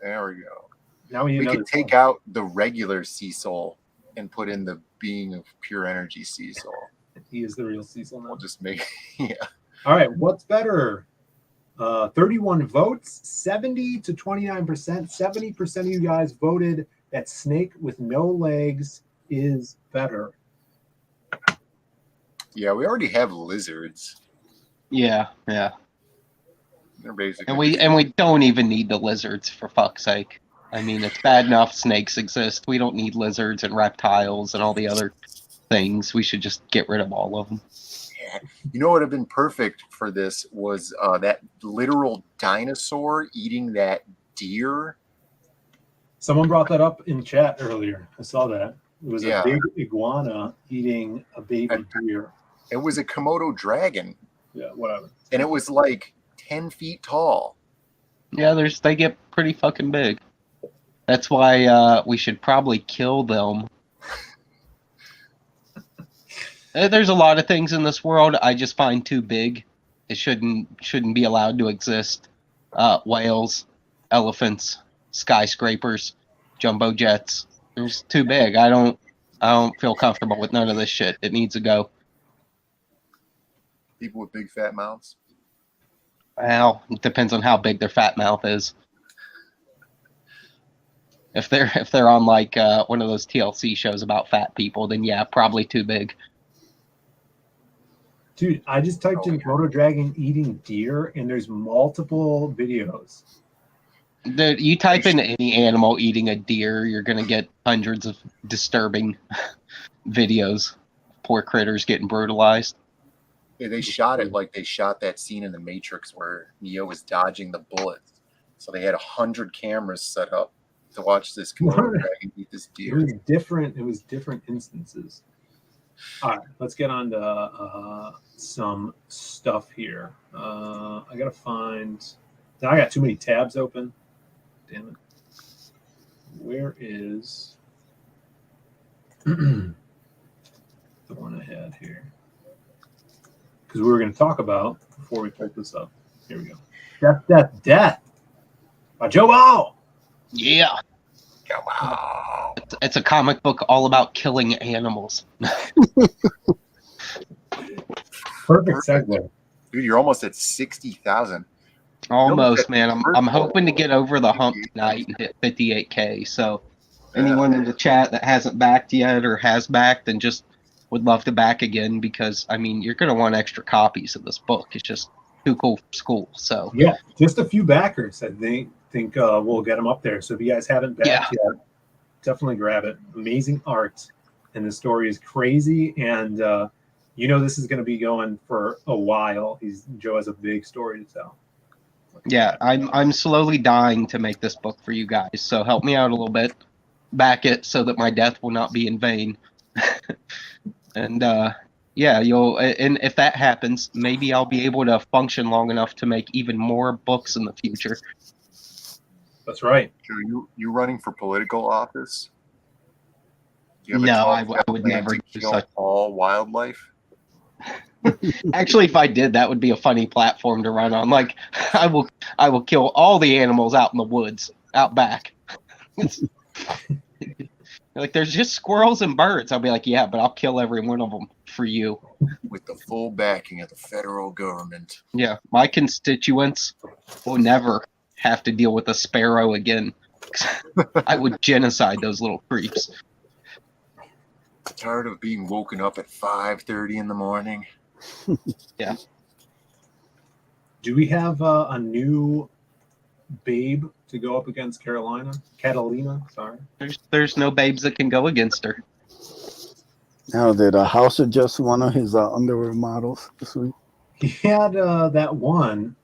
There we go. Now we can take out the regular Cecil and put in the being of pure energy Cecil. He is the real Cecil now. We'll just make yeah. All right, what's better? 31 votes, 70 to 29%. 70% of you guys voted that snake with no legs is better. Yeah, we already have lizards. Yeah. They're basically And we don't even need the lizards, for fuck's sake. I mean, it's bad enough snakes exist. We don't need lizards and reptiles and all the other things. We should just get rid of all of them. Yeah. You know what would have been perfect for this was that literal dinosaur eating that deer. Someone brought that up in chat earlier. I saw that. It was a big iguana eating a baby deer. It was a Komodo dragon. Yeah, whatever. And it was like 10 feet tall. Yeah, they get pretty fucking big. That's why we should probably kill them. There's a lot of things in this world I just find too big. It shouldn't be allowed to exist. Whales, elephants, skyscrapers, jumbo jets. It's too big. I don't feel comfortable with none of this shit. It needs to go. People with big fat mouths. Well, it depends on how big their fat mouth is. If they're on like one of those TLC shows about fat people, then yeah, probably too big. Dude, I just typed in Komodo dragon eating deer, and there's multiple videos. Dude, you type in any animal eating a deer, you're gonna get hundreds of disturbing videos. Poor critters getting brutalized. Yeah, they shot it like they shot that scene in The Matrix where Neo was dodging the bullets. So they had 100 cameras set up to watch this Komodo dragon eat this deer. It was different instances. All right, let's get on to some stuff here. I gotta find. I got too many tabs open. Damn it. Where is the one I had here? Because we were going to talk about before we pulled this up. Here we go. Death by Joe Ball. Yeah. Wow. It's a comic book all about killing animals. Perfect segue. Dude, you're almost at 60,000. Almost, man. I'm hoping to get over the hump tonight and hit 58K. So anyone in the chat that hasn't backed yet or has backed and just would love to back again, because I mean you're gonna want extra copies of this book. It's just too cool for school. So yeah, just a few backers. I think we'll get them up there. So if you guys haven't backed yet, definitely grab it. Amazing art, and the story is crazy. And this is going to be going for a while. Joe has a big story to tell. Yeah, I'm slowly dying to make this book for you guys. So help me out a little bit, back it so that my death will not be in vain. And and if that happens, maybe I'll be able to function long enough to make even more books in the future. That's right. Are you running for political office? No, I would never do such. All wildlife. Actually, if I did, that would be a funny platform to run on. Like, I will kill all the animals out in the woods, out back. Like, there's just squirrels and birds. I'll be like, yeah, but I'll kill every one of them for you. With the full backing of the federal government. Yeah, my constituents will never have to deal with a sparrow again. I would genocide those little creeps. Tired of being woken up at 5:30 in the morning. Yeah. Do we have a new babe to go up against Catalina? Sorry. There's no babes that can go against her. Now, did House adjust one of his underwear models this week? He had that one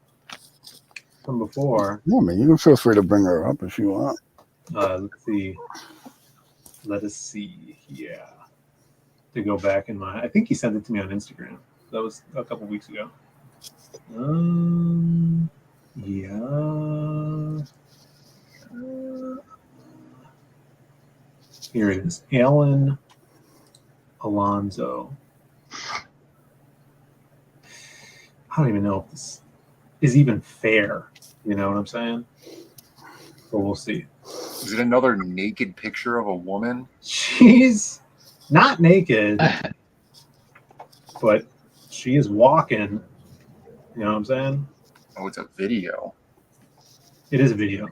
from before. Yeah, man, you can feel free to bring her up if you want. Let's see. Let us see. Yeah. To go back in my, I think he sent it to me on Instagram. That was a couple weeks ago. Yeah. Here it is. Alan Alonso. I don't even know if this is even fair. You know what I'm saying? But we'll see. Is it another naked picture of a woman? She's not naked, but she is walking. You know what I'm saying? Oh, it's a video. It is a video.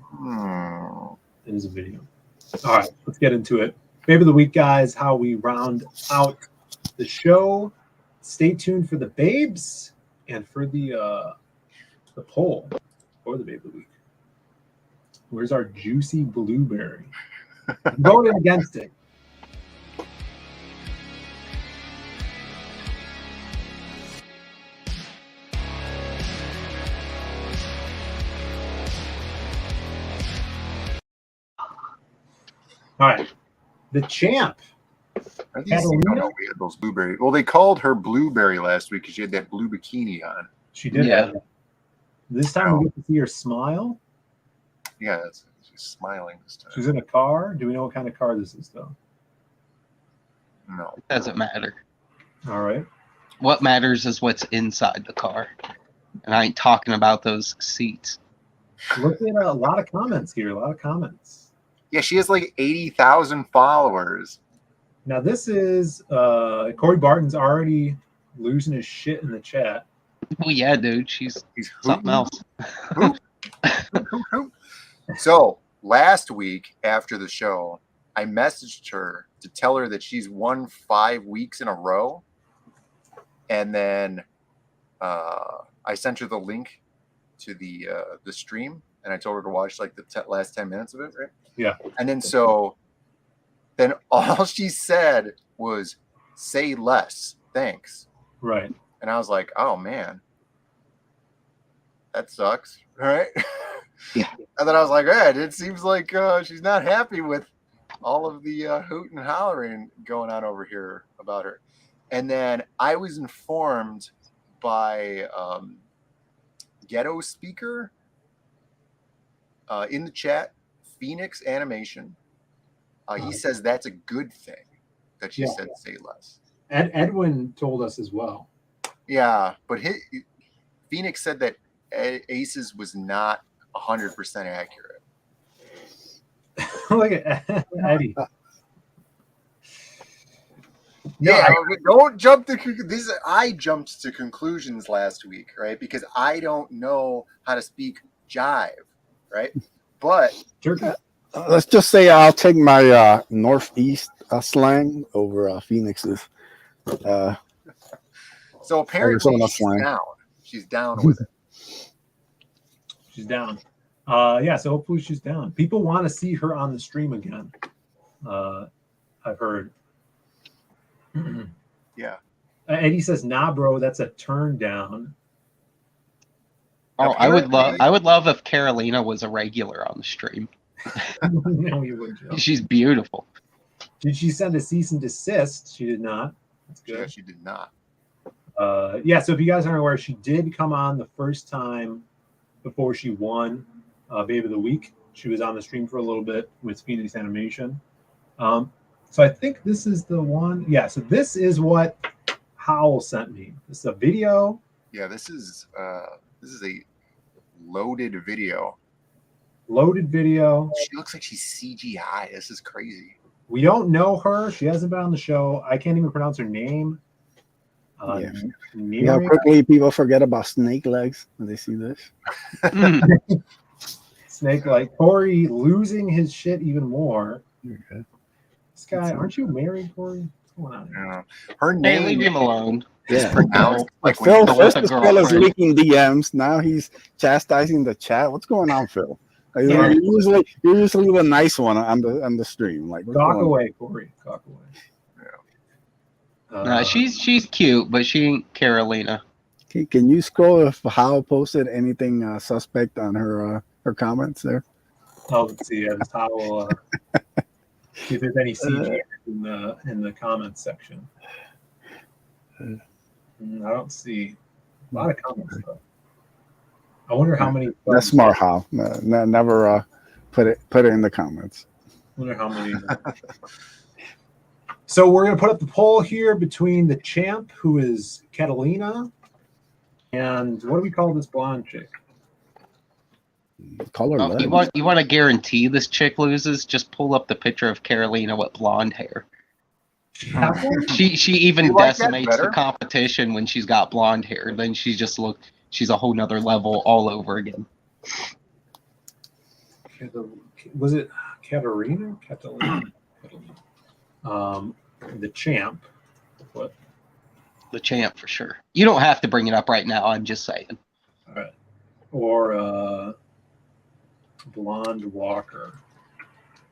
It is a video. All right, let's get into it. Babe of the week, guys, how we round out the show. Stay tuned for the babes and for the poll for the babe of the week. Where's our juicy blueberry? I'm voting against it. All right, the champ. I don't know, we had those blueberry. Well, they called her Blueberry last week because she had that blue bikini on. She did. Yeah. This time we get to see her smile. Yeah, she's smiling this time. She's in a car. Do we know what kind of car this is, though? No. It doesn't matter. All right. What matters is what's inside the car. And I ain't talking about those seats. Look at a lot of comments here. A lot of comments. Yeah, she has like 80,000 followers. Now this is Corey Barton's already losing his shit in the chat. Well, yeah, dude, she's something else. So last week after the show, I messaged her to tell her that she's won 5 weeks in a row, and then I sent her the link to the stream, and I told her to watch like the last 10 minutes of it, right? Yeah. And then all she said was, "Say less, thanks." Right. And I was like, "Oh man, that sucks." Right? Yeah. And then I was like, "Hey, it seems like she's not happy with all of the hoot and hollering going on over here about her." And then I was informed by Ghetto Speaker in the chat, Phoenix Animation. He says that's a good thing that she said say less. Edwin told us as well. Yeah, but Phoenix said that Aces was not 100% accurate. Look at Eddie. Yeah, don't jump to this. I jumped to conclusions last week, right? Because I don't know how to speak jive, right? But let's just say I'll take my Northeast slang over Phoenix's. So apparently she's down with it. She's down. Yeah, so hopefully she's down. People want to see her on the stream again. I've heard. Yeah. Eddie says, "Nah, bro, that's a turn down." Oh, I would love if Carolina was a regular on the stream. No, you wouldn't. Joe. She's beautiful. Did she send a cease and desist? She did not. That's good. Yeah, she did not. Yeah, so if you guys aren't aware, she did come on the first time before she won Babe of the Week. She was on the stream for a little bit with Phoenix Animation. So I think this is the one. Yeah, so this is what Howell sent me. This is a video. Yeah, this is a loaded video. Loaded video. She looks like she's CGI. This is crazy. We don't know her. She hasn't been on the show. I can't even pronounce her name. Yeah. Near Yeah, quickly people forget about snake legs when they see this. Snake like Corey losing his shit even more. Okay. This guy, aren't you married, Corey? What's going on here? Yeah. Her Hey, name leave him alone. is Yeah. pronounced like when Phil, you Phil first with this a Phil is girlfriend. leaking DMs. Now he's chastising the chat. What's going on, Phil? Yeah. You're usually the nice one on the stream. Like, what's Gawk going on? away, Corey. Gawk away. No, she's cute, but she ain't Carolina. Can you scroll if Hal posted anything suspect on her comments there? Oh, let's see. This how will see if there's any CG in the comments section. I don't see a lot of comments though. I wonder how many. That's smart, Hal. Never put it in the comments. I wonder how many. So we're gonna put up the poll here between the champ, who is Catalina, and what do we call this blonde chick? Call her legs. You want to guarantee this chick loses? Just pull up the picture of Carolina with blonde hair. She even like that decimates better? the competition when she's got blonde hair. Then she's a whole nother level all over again. Was it Catalina? Catalina. The champ. What? The champ for sure. You don't have to bring it up right now. I'm just saying. All right. Or Blonde Walker.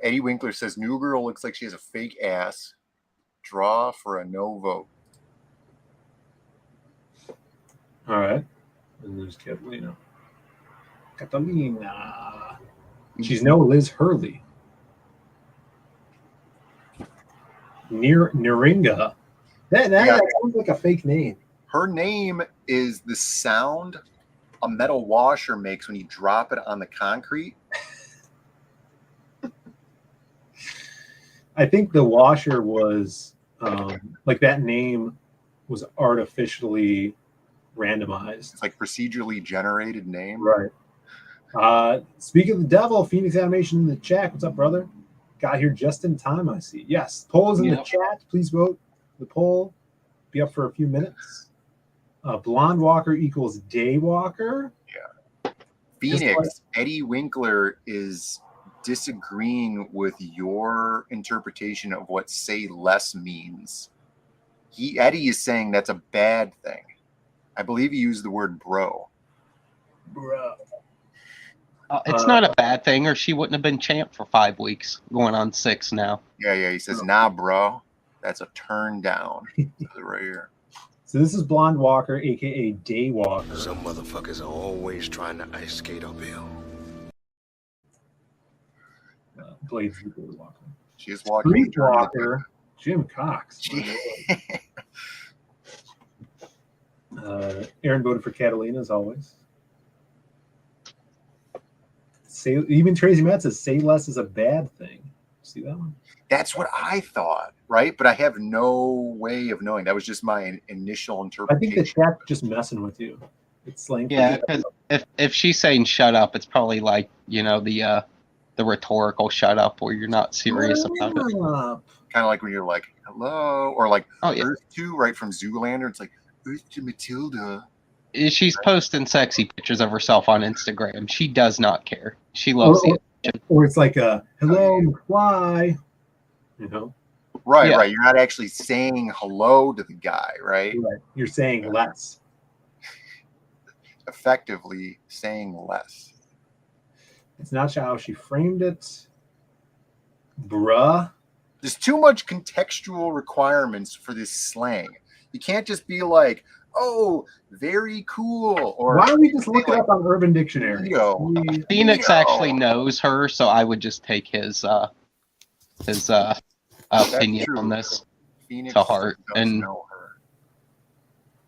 Eddie Winkler says New Girl looks like she has a fake ass. Draw for a no vote. All right. And there's Catalina. Catalina. She's no Liz Hurley. Niringa. That sounds like a fake name. Her name is the sound a metal washer makes when you drop it on the concrete. I think the washer was like that name was artificially randomized. It's like procedurally generated name. Right. Speaking of the devil, Phoenix Animation in the chat. What's up, brother? Got here just in time, I see. Yes. Polls in the chat. Please vote. The poll be up for a few minutes. Blonde Walker equals Day Walker. Yeah. Phoenix, Eddie Winkler is disagreeing with your interpretation of what say less means. Eddie is saying that's a bad thing. I believe he used the word bro. Bro. It's not a bad thing, or she wouldn't have been champ for 5 weeks, going on 6 now. Yeah. He says, nah, bro. That's a turn down. Right here. So this is Blonde Walker, aka Day Walker. Some motherfuckers are always trying to ice skate uphill. Blades of Day Walker. She is walking. Street Walker, Jim Cox. Aaron voted for Catalina as always. Even Tracy Matt says say less is a bad thing. See that one? That's what I thought, right? But I have no way of knowing. That was just my initial interpretation. I think the chat's just messing with you. It's like because if she's saying shut up, it's probably like the rhetorical shut up where you're not serious about it. Kind of like when you're like hello, or like Earth 2, right from Zoolander. It's like Earth to Matilda. She's posting sexy pictures of herself on Instagram. She does not care. She loves the attention. Or it's like a hello, McFly. Right. You're not actually saying hello to the guy, right? You're saying less. Effectively saying less. It's not how she framed it. Bruh. There's too much contextual requirements for this slang. You can't just be like, oh, very cool. Or why don't we just look it up on Urban Dictionary? Phoenix actually knows her, so I would just take his opinion on this to heart, and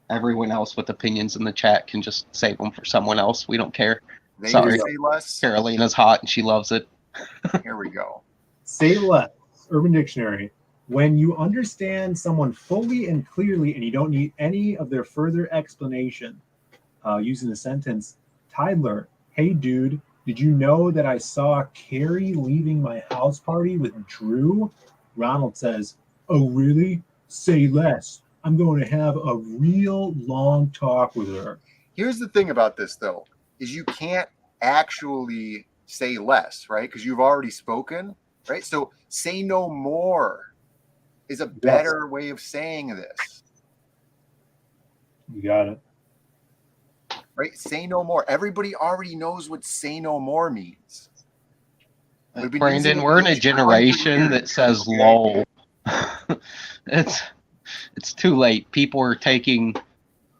everyone else with opinions in the chat can just save them for someone else. We don't care. Sorry, say less. Carolina's hot and she loves it. Here we go. Say less. Urban Dictionary. When you understand someone fully and clearly and you don't need any of their further explanation, using the sentence, Tyler, hey dude, did you know that I saw Carrie leaving my house party with Drew? Ronald says, oh really? Say less. I'm going to have a real long talk with her. Here's the thing about this, though, is you can't actually say less, right? Because you've already spoken, right? So say no more is a better way of saying this. You got it. Right? Say no more. Everybody already knows what say no more means. Brandon, we're in a generation that says lol. It's too late. People are taking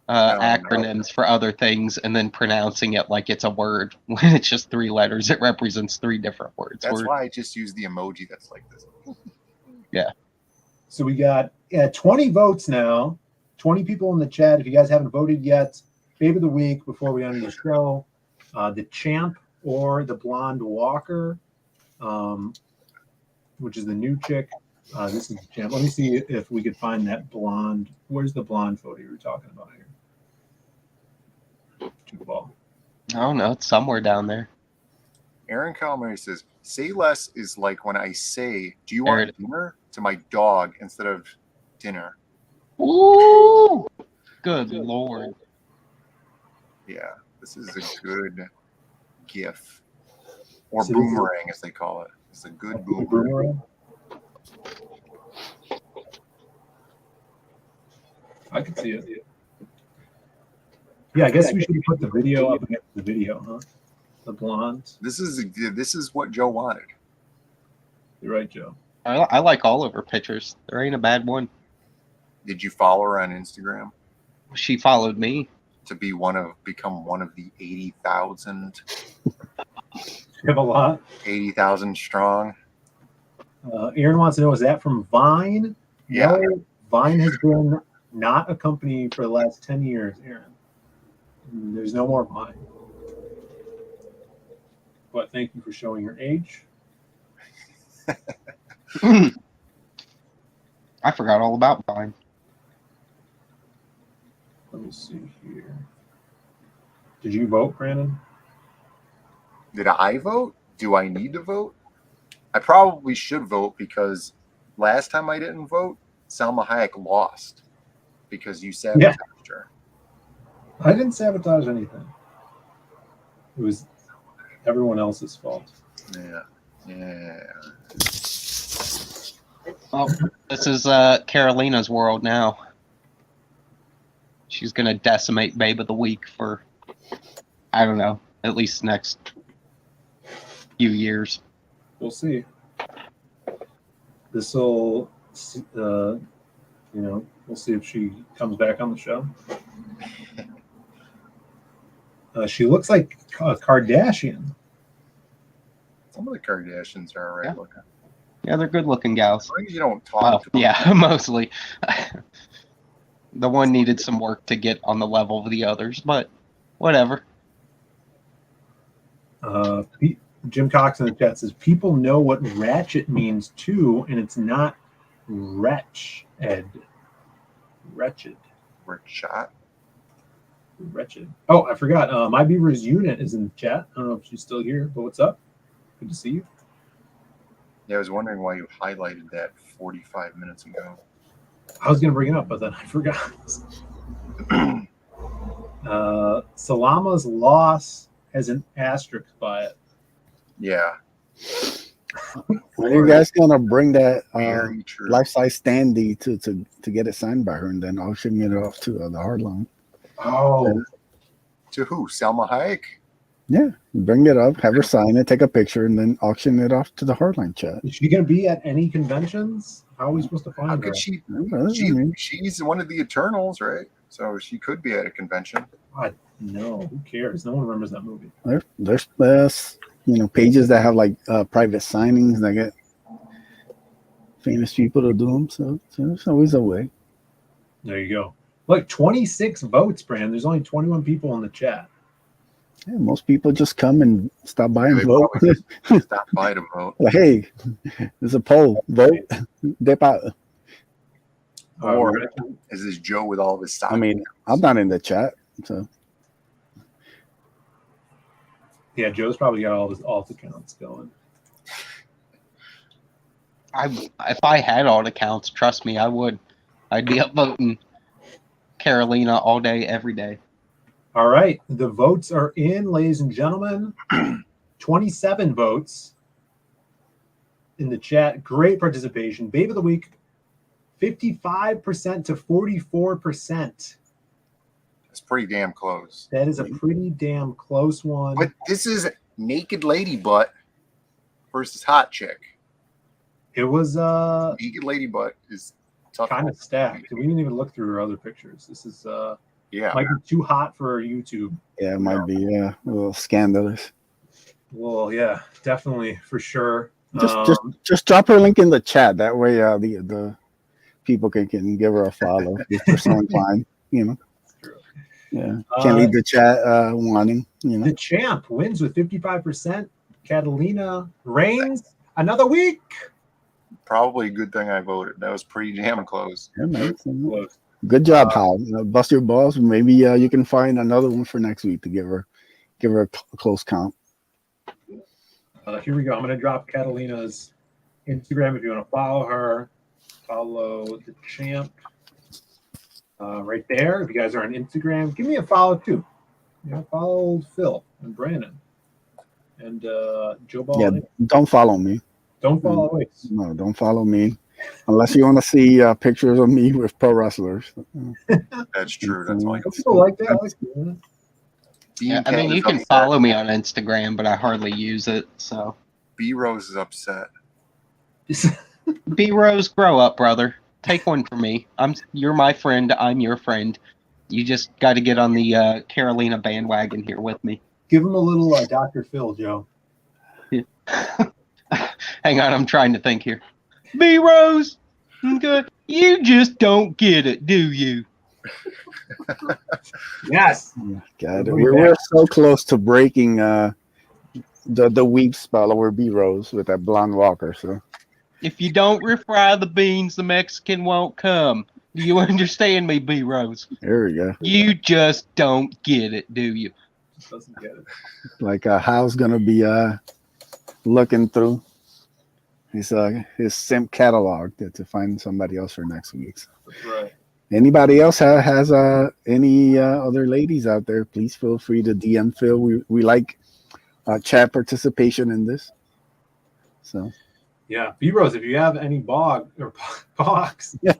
acronyms for other things and then pronouncing it like it's a word when it's just 3 letters. It represents 3 different words. That's why I just use the emoji that's like this. Yeah. So we got 20 votes now. 20 people in the chat. If you guys haven't voted yet, Babe of the Week before we end the show. The Champ or the Blonde Walker, which is the new chick. This is the Champ. Let me see if we could find that blonde. Where's the blonde photo you were talking about here? Ball. I don't know. It's somewhere down there. Aaron Calamari says, say less is like when I say, do you want dinner to my dog instead of dinner. Ooh! Good Lord. Yeah, this is a good gif. Or so boomerang, as they call it. It's a good boomerang. I can see it. Yeah, I guess we should put the video up against the video, huh? The blondes. This is what Joe wanted. You're right, Joe. I like all of her pictures. There ain't a bad one. Did you follow her on Instagram? She followed me. To become one of the 80,000. You have a lot. 80,000 strong. Aaron wants to know, is that from Vine? Yeah. No, Vine has been not a company for the last 10 years, Aaron. There's no more Vine. But thank you for showing your age. I forgot all about Vine. Let me see here. Did you vote, Brandon? Did I vote? Do I need to vote? I probably should vote because last time I didn't vote, Salma Hayek lost because you sabotaged her. I didn't sabotage anything. It was everyone else's fault. Yeah. Oh, this is Carolina's world now. She's going to decimate Babe of the Week for, I don't know, at least the next few years. We'll see. This will, we'll see if she comes back on the show. She looks like a Kardashian. Some of the Kardashians are all right looking. Yeah, they're good looking gals. As long as you don't talk to them. Yeah, mostly. The one needed some work to get on the level of the others, but whatever. Jim Cox in the chat says, people know what ratchet means too, and it's not wretched. Wretched. Wretched. Oh, I forgot. My Beaver's unit is in the chat. I don't know if she's still here, but what's up? Good to see you. Yeah, I was wondering why you highlighted that 45 minutes ago. I was going to bring it up, but then I forgot. Salama's loss has an asterisk by it. Yeah. When are you guys gonna bring that true. life-size standee to get it signed by her and then auction it off to the Hardline? Oh. To who? Salma Hayek? Yeah, bring it up, have her sign it, take a picture, and then auction it off to the Hardline chat. Is she going to be at any conventions? How are we supposed to find her? How could she? She's one of the Eternals, right? So she could be at a convention. God, no, who cares? No one remembers that movie. There's pages that have like private signings that get famous people to do them. So there's always a way. There you go. Look, 26 votes, Brand. There's only 21 people in the chat. Yeah, most people just come and stop by and vote. Stop by to vote. Like, hey, there's a poll. Vote. Dip out. Or is this Joe with all of his stock? I mean, I'm not in the chat, so. Yeah, Joe's probably got all his alt accounts going. If I had alt accounts, trust me, I would. I'd be up voting Carolina all day, every day. All right. The votes are in, ladies and gentlemen. 27 votes in the chat. Great participation. Babe of the week, 55% to 44%. It's pretty damn close. That is a pretty damn close one. But this is naked lady butt versus hot chick. It was naked lady butt is tough. Kind of stacked. We didn't even look through her other pictures. This is might be too hot for YouTube. Yeah, it might be a little scandalous. Well, yeah, definitely for sure. Just drop her link in the chat. That way, the people can give her a follow if they're so inclined. You know. Yeah, can't leave the chat wanting. You know. The champ wins with 55%. Catalina reigns another week. Probably a good thing I voted. That was pretty damn close. Yeah, man. Good job, Hal. Bust your balls. Maybe you can find another one for next week to give her a close count. Here we go. I'm going to drop Catalina's Instagram if you want to follow her. Follow the champ right there. If you guys are on Instagram, give me a follow too. Follow Phil and Brandon and Joe Ball. Yeah, don't follow me. Don't follow me. No, don't follow me. Unless you want to see pictures of me with pro wrestlers. That's true. That's all. People like that. Yeah, I mean, you can follow me on Instagram, but I hardly use it. So B Rose is upset. B Rose, grow up, brother. Take one for me. You're my friend. I'm your friend. You just got to get on the Carolina bandwagon here with me. Give him a little Dr. Phil, Joe. Yeah. Hang on, I'm trying to think here. B Rose, good. You just don't get it, do you? Yes. God, we're so close to breaking the weep spell over B Rose with that blonde walker. So if you don't refry the beans, the Mexican won't come. Do you understand me, B Rose? There we go. You just don't get it, do you? Doesn't get it. Like Hal's gonna be looking through his simp catalog to find somebody else for next week. That's right. Anybody else has any other ladies out there? Please feel free to DM Phil. We like chat participation in this. So yeah, B Rose, if you have any bogs, send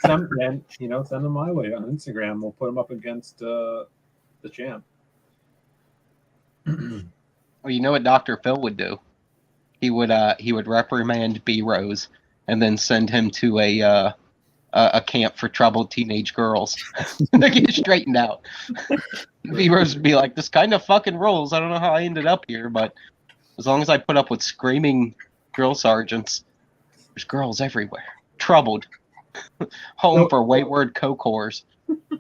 them my way on Instagram. We'll put them up against the champ. Well, you know what Dr. Phil would do? He would reprimand B Rose and then send him to a camp for troubled teenage girls to get straightened out. B Rose would be like, "This kind of fucking rules. I don't know how I ended up here, but as long as I put up with screaming drill sergeants, there's girls everywhere. Troubled. Home for wayward co-cores."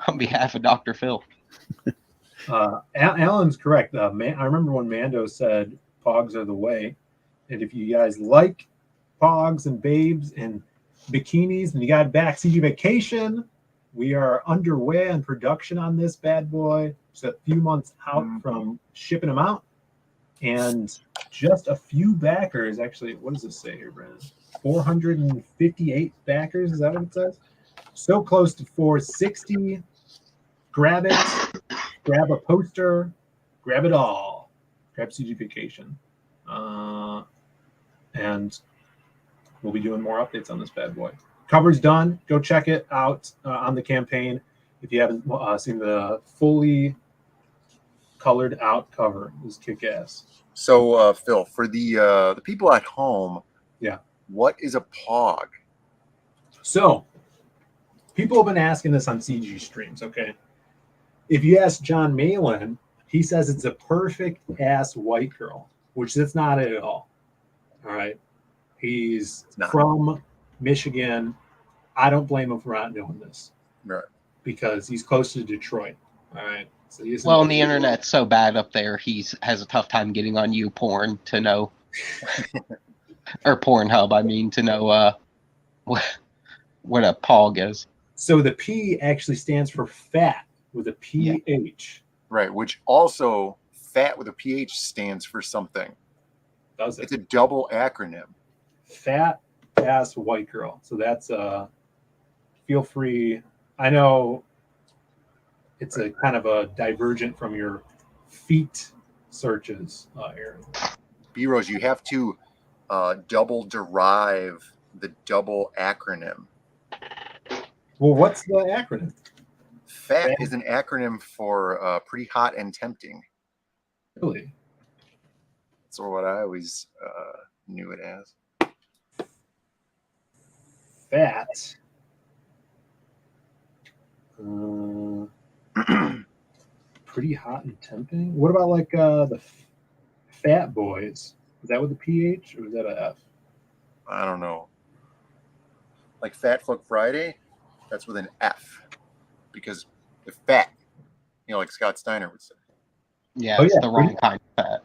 On behalf of Dr. Phil. Alan's correct. I remember when Mando said pogs are the way. And if you guys like pogs and babes and bikinis and you got back CG vacation, we are underway on production on this bad boy. Just a few months out from shipping them out. And just a few backers. Actually, what does this say here, Brandon? 458 backers. Is that what it says? So close to 460. Grab it. Grab a poster. Grab it all. Grab CG vacation. And we'll be doing more updates on this bad boy. Cover's done. Go check it out on the campaign if you haven't seen the fully colored out cover. It was kick-ass. So, Phil, for the people at home, yeah, what is a pog? So, people have been asking this on CG streams, okay? If you ask John Malin, he says it's a perfect-ass white girl, which that's not it at all. All right? He's from Michigan. I don't blame him for not doing this. Right. Because he's close to Detroit. All right? So well, and the internet's so bad up there, he has a tough time getting on YouPorn to know, or Pornhub, I mean, to know what a pog is. So the P actually stands for fat with a PH. Yeah. Right, which also fat with a PH stands for something. Does it? It's a double acronym. Fat ass white girl. So that's feel free I know it's a kind of a divergent from your feet searches, Aaron. B-Rose, you have to double derive the double acronym. Well, what's the acronym? FAT is an acronym for pretty hot and tempting. Really? That's what I always knew it as. FAT. Pretty hot and tempting. What about like the Fat Boys? Is that with a PH or is that a F? I don't know. Like Fat Fuck Friday, that's with an F. Because the fat, you know, like Scott Steiner would say. Yeah, it's the wrong kind of fat.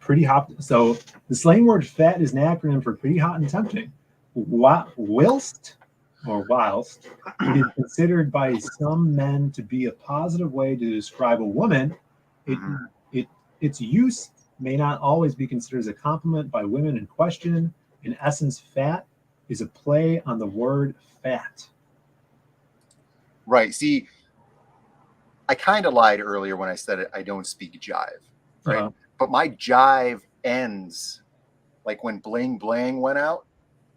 Pretty hot. So the slang word fat is an acronym for pretty hot and tempting. Whilst it is considered by some men to be a positive way to describe a woman, its use may not always be considered as a compliment by women in question. In essence, fat is a play on the word fat. Right. See, I kind of lied earlier when I said I don't speak jive, right? But my jive ends like when bling blang went out,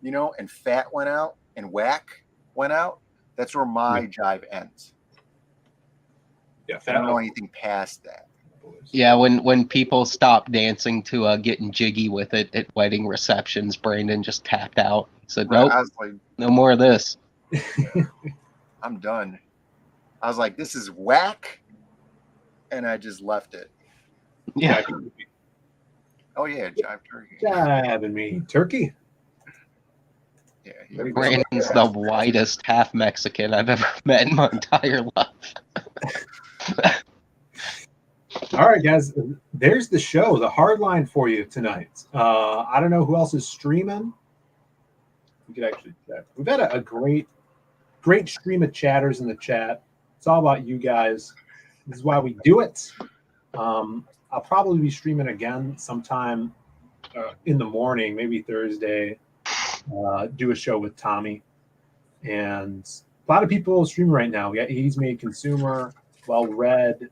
you know, and fat went out and whack went out. That's where my jive ends. Yeah, I don't know anything past that. Yeah, when people stop dancing to getting jiggy with it at wedding receptions, Brandon just tapped out. He said, "Nope, I was like, no more of this." I'm done. I was like, this is whack, and I just left it. Yeah. Oh yeah, jive turkey. Jive me turkey. Yeah, Brandon's the whitest half Mexican I've ever met in my entire life. All right, guys, there's the show, the Hardline for you tonight. I don't know who else is streaming. We could actually check. We've had a great stream of chatters in the chat. It's all about you guys. This is why we do it. I'll probably be streaming again sometime in the morning, maybe Thursday. Do a show with Tommy. And a lot of people streaming right now. We got He's Made Consumer, Well Read,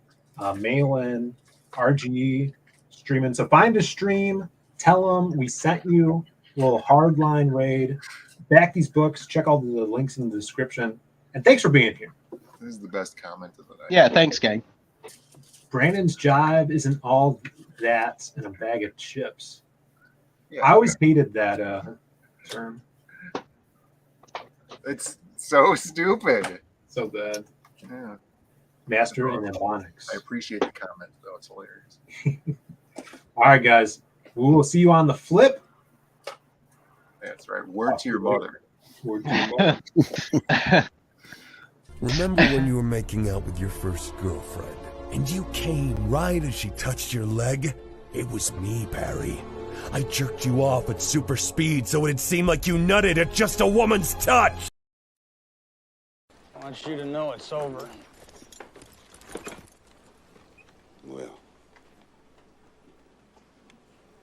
Malin, RGE streaming. So find a stream, tell them we sent you a little Hardline raid. Back these books, check all the links in the description. And thanks for being here. This is the best comment of the night. Yeah, thanks, gang. Brandon's jive isn't all that in a bag of chips. Yeah, I always hated that term. It's so stupid. So bad. Yeah. Master in Ebonics. I appreciate the comment, though. It's hilarious. All right, guys. We will see you on the flip. That's right. Word to your mother. Word to your mother. Remember when you were making out with your first girlfriend, and you came right as she touched your leg? It was me, Barry. I jerked you off at super speed so it'd seem like you nutted at just a woman's touch. I want you to know it's over.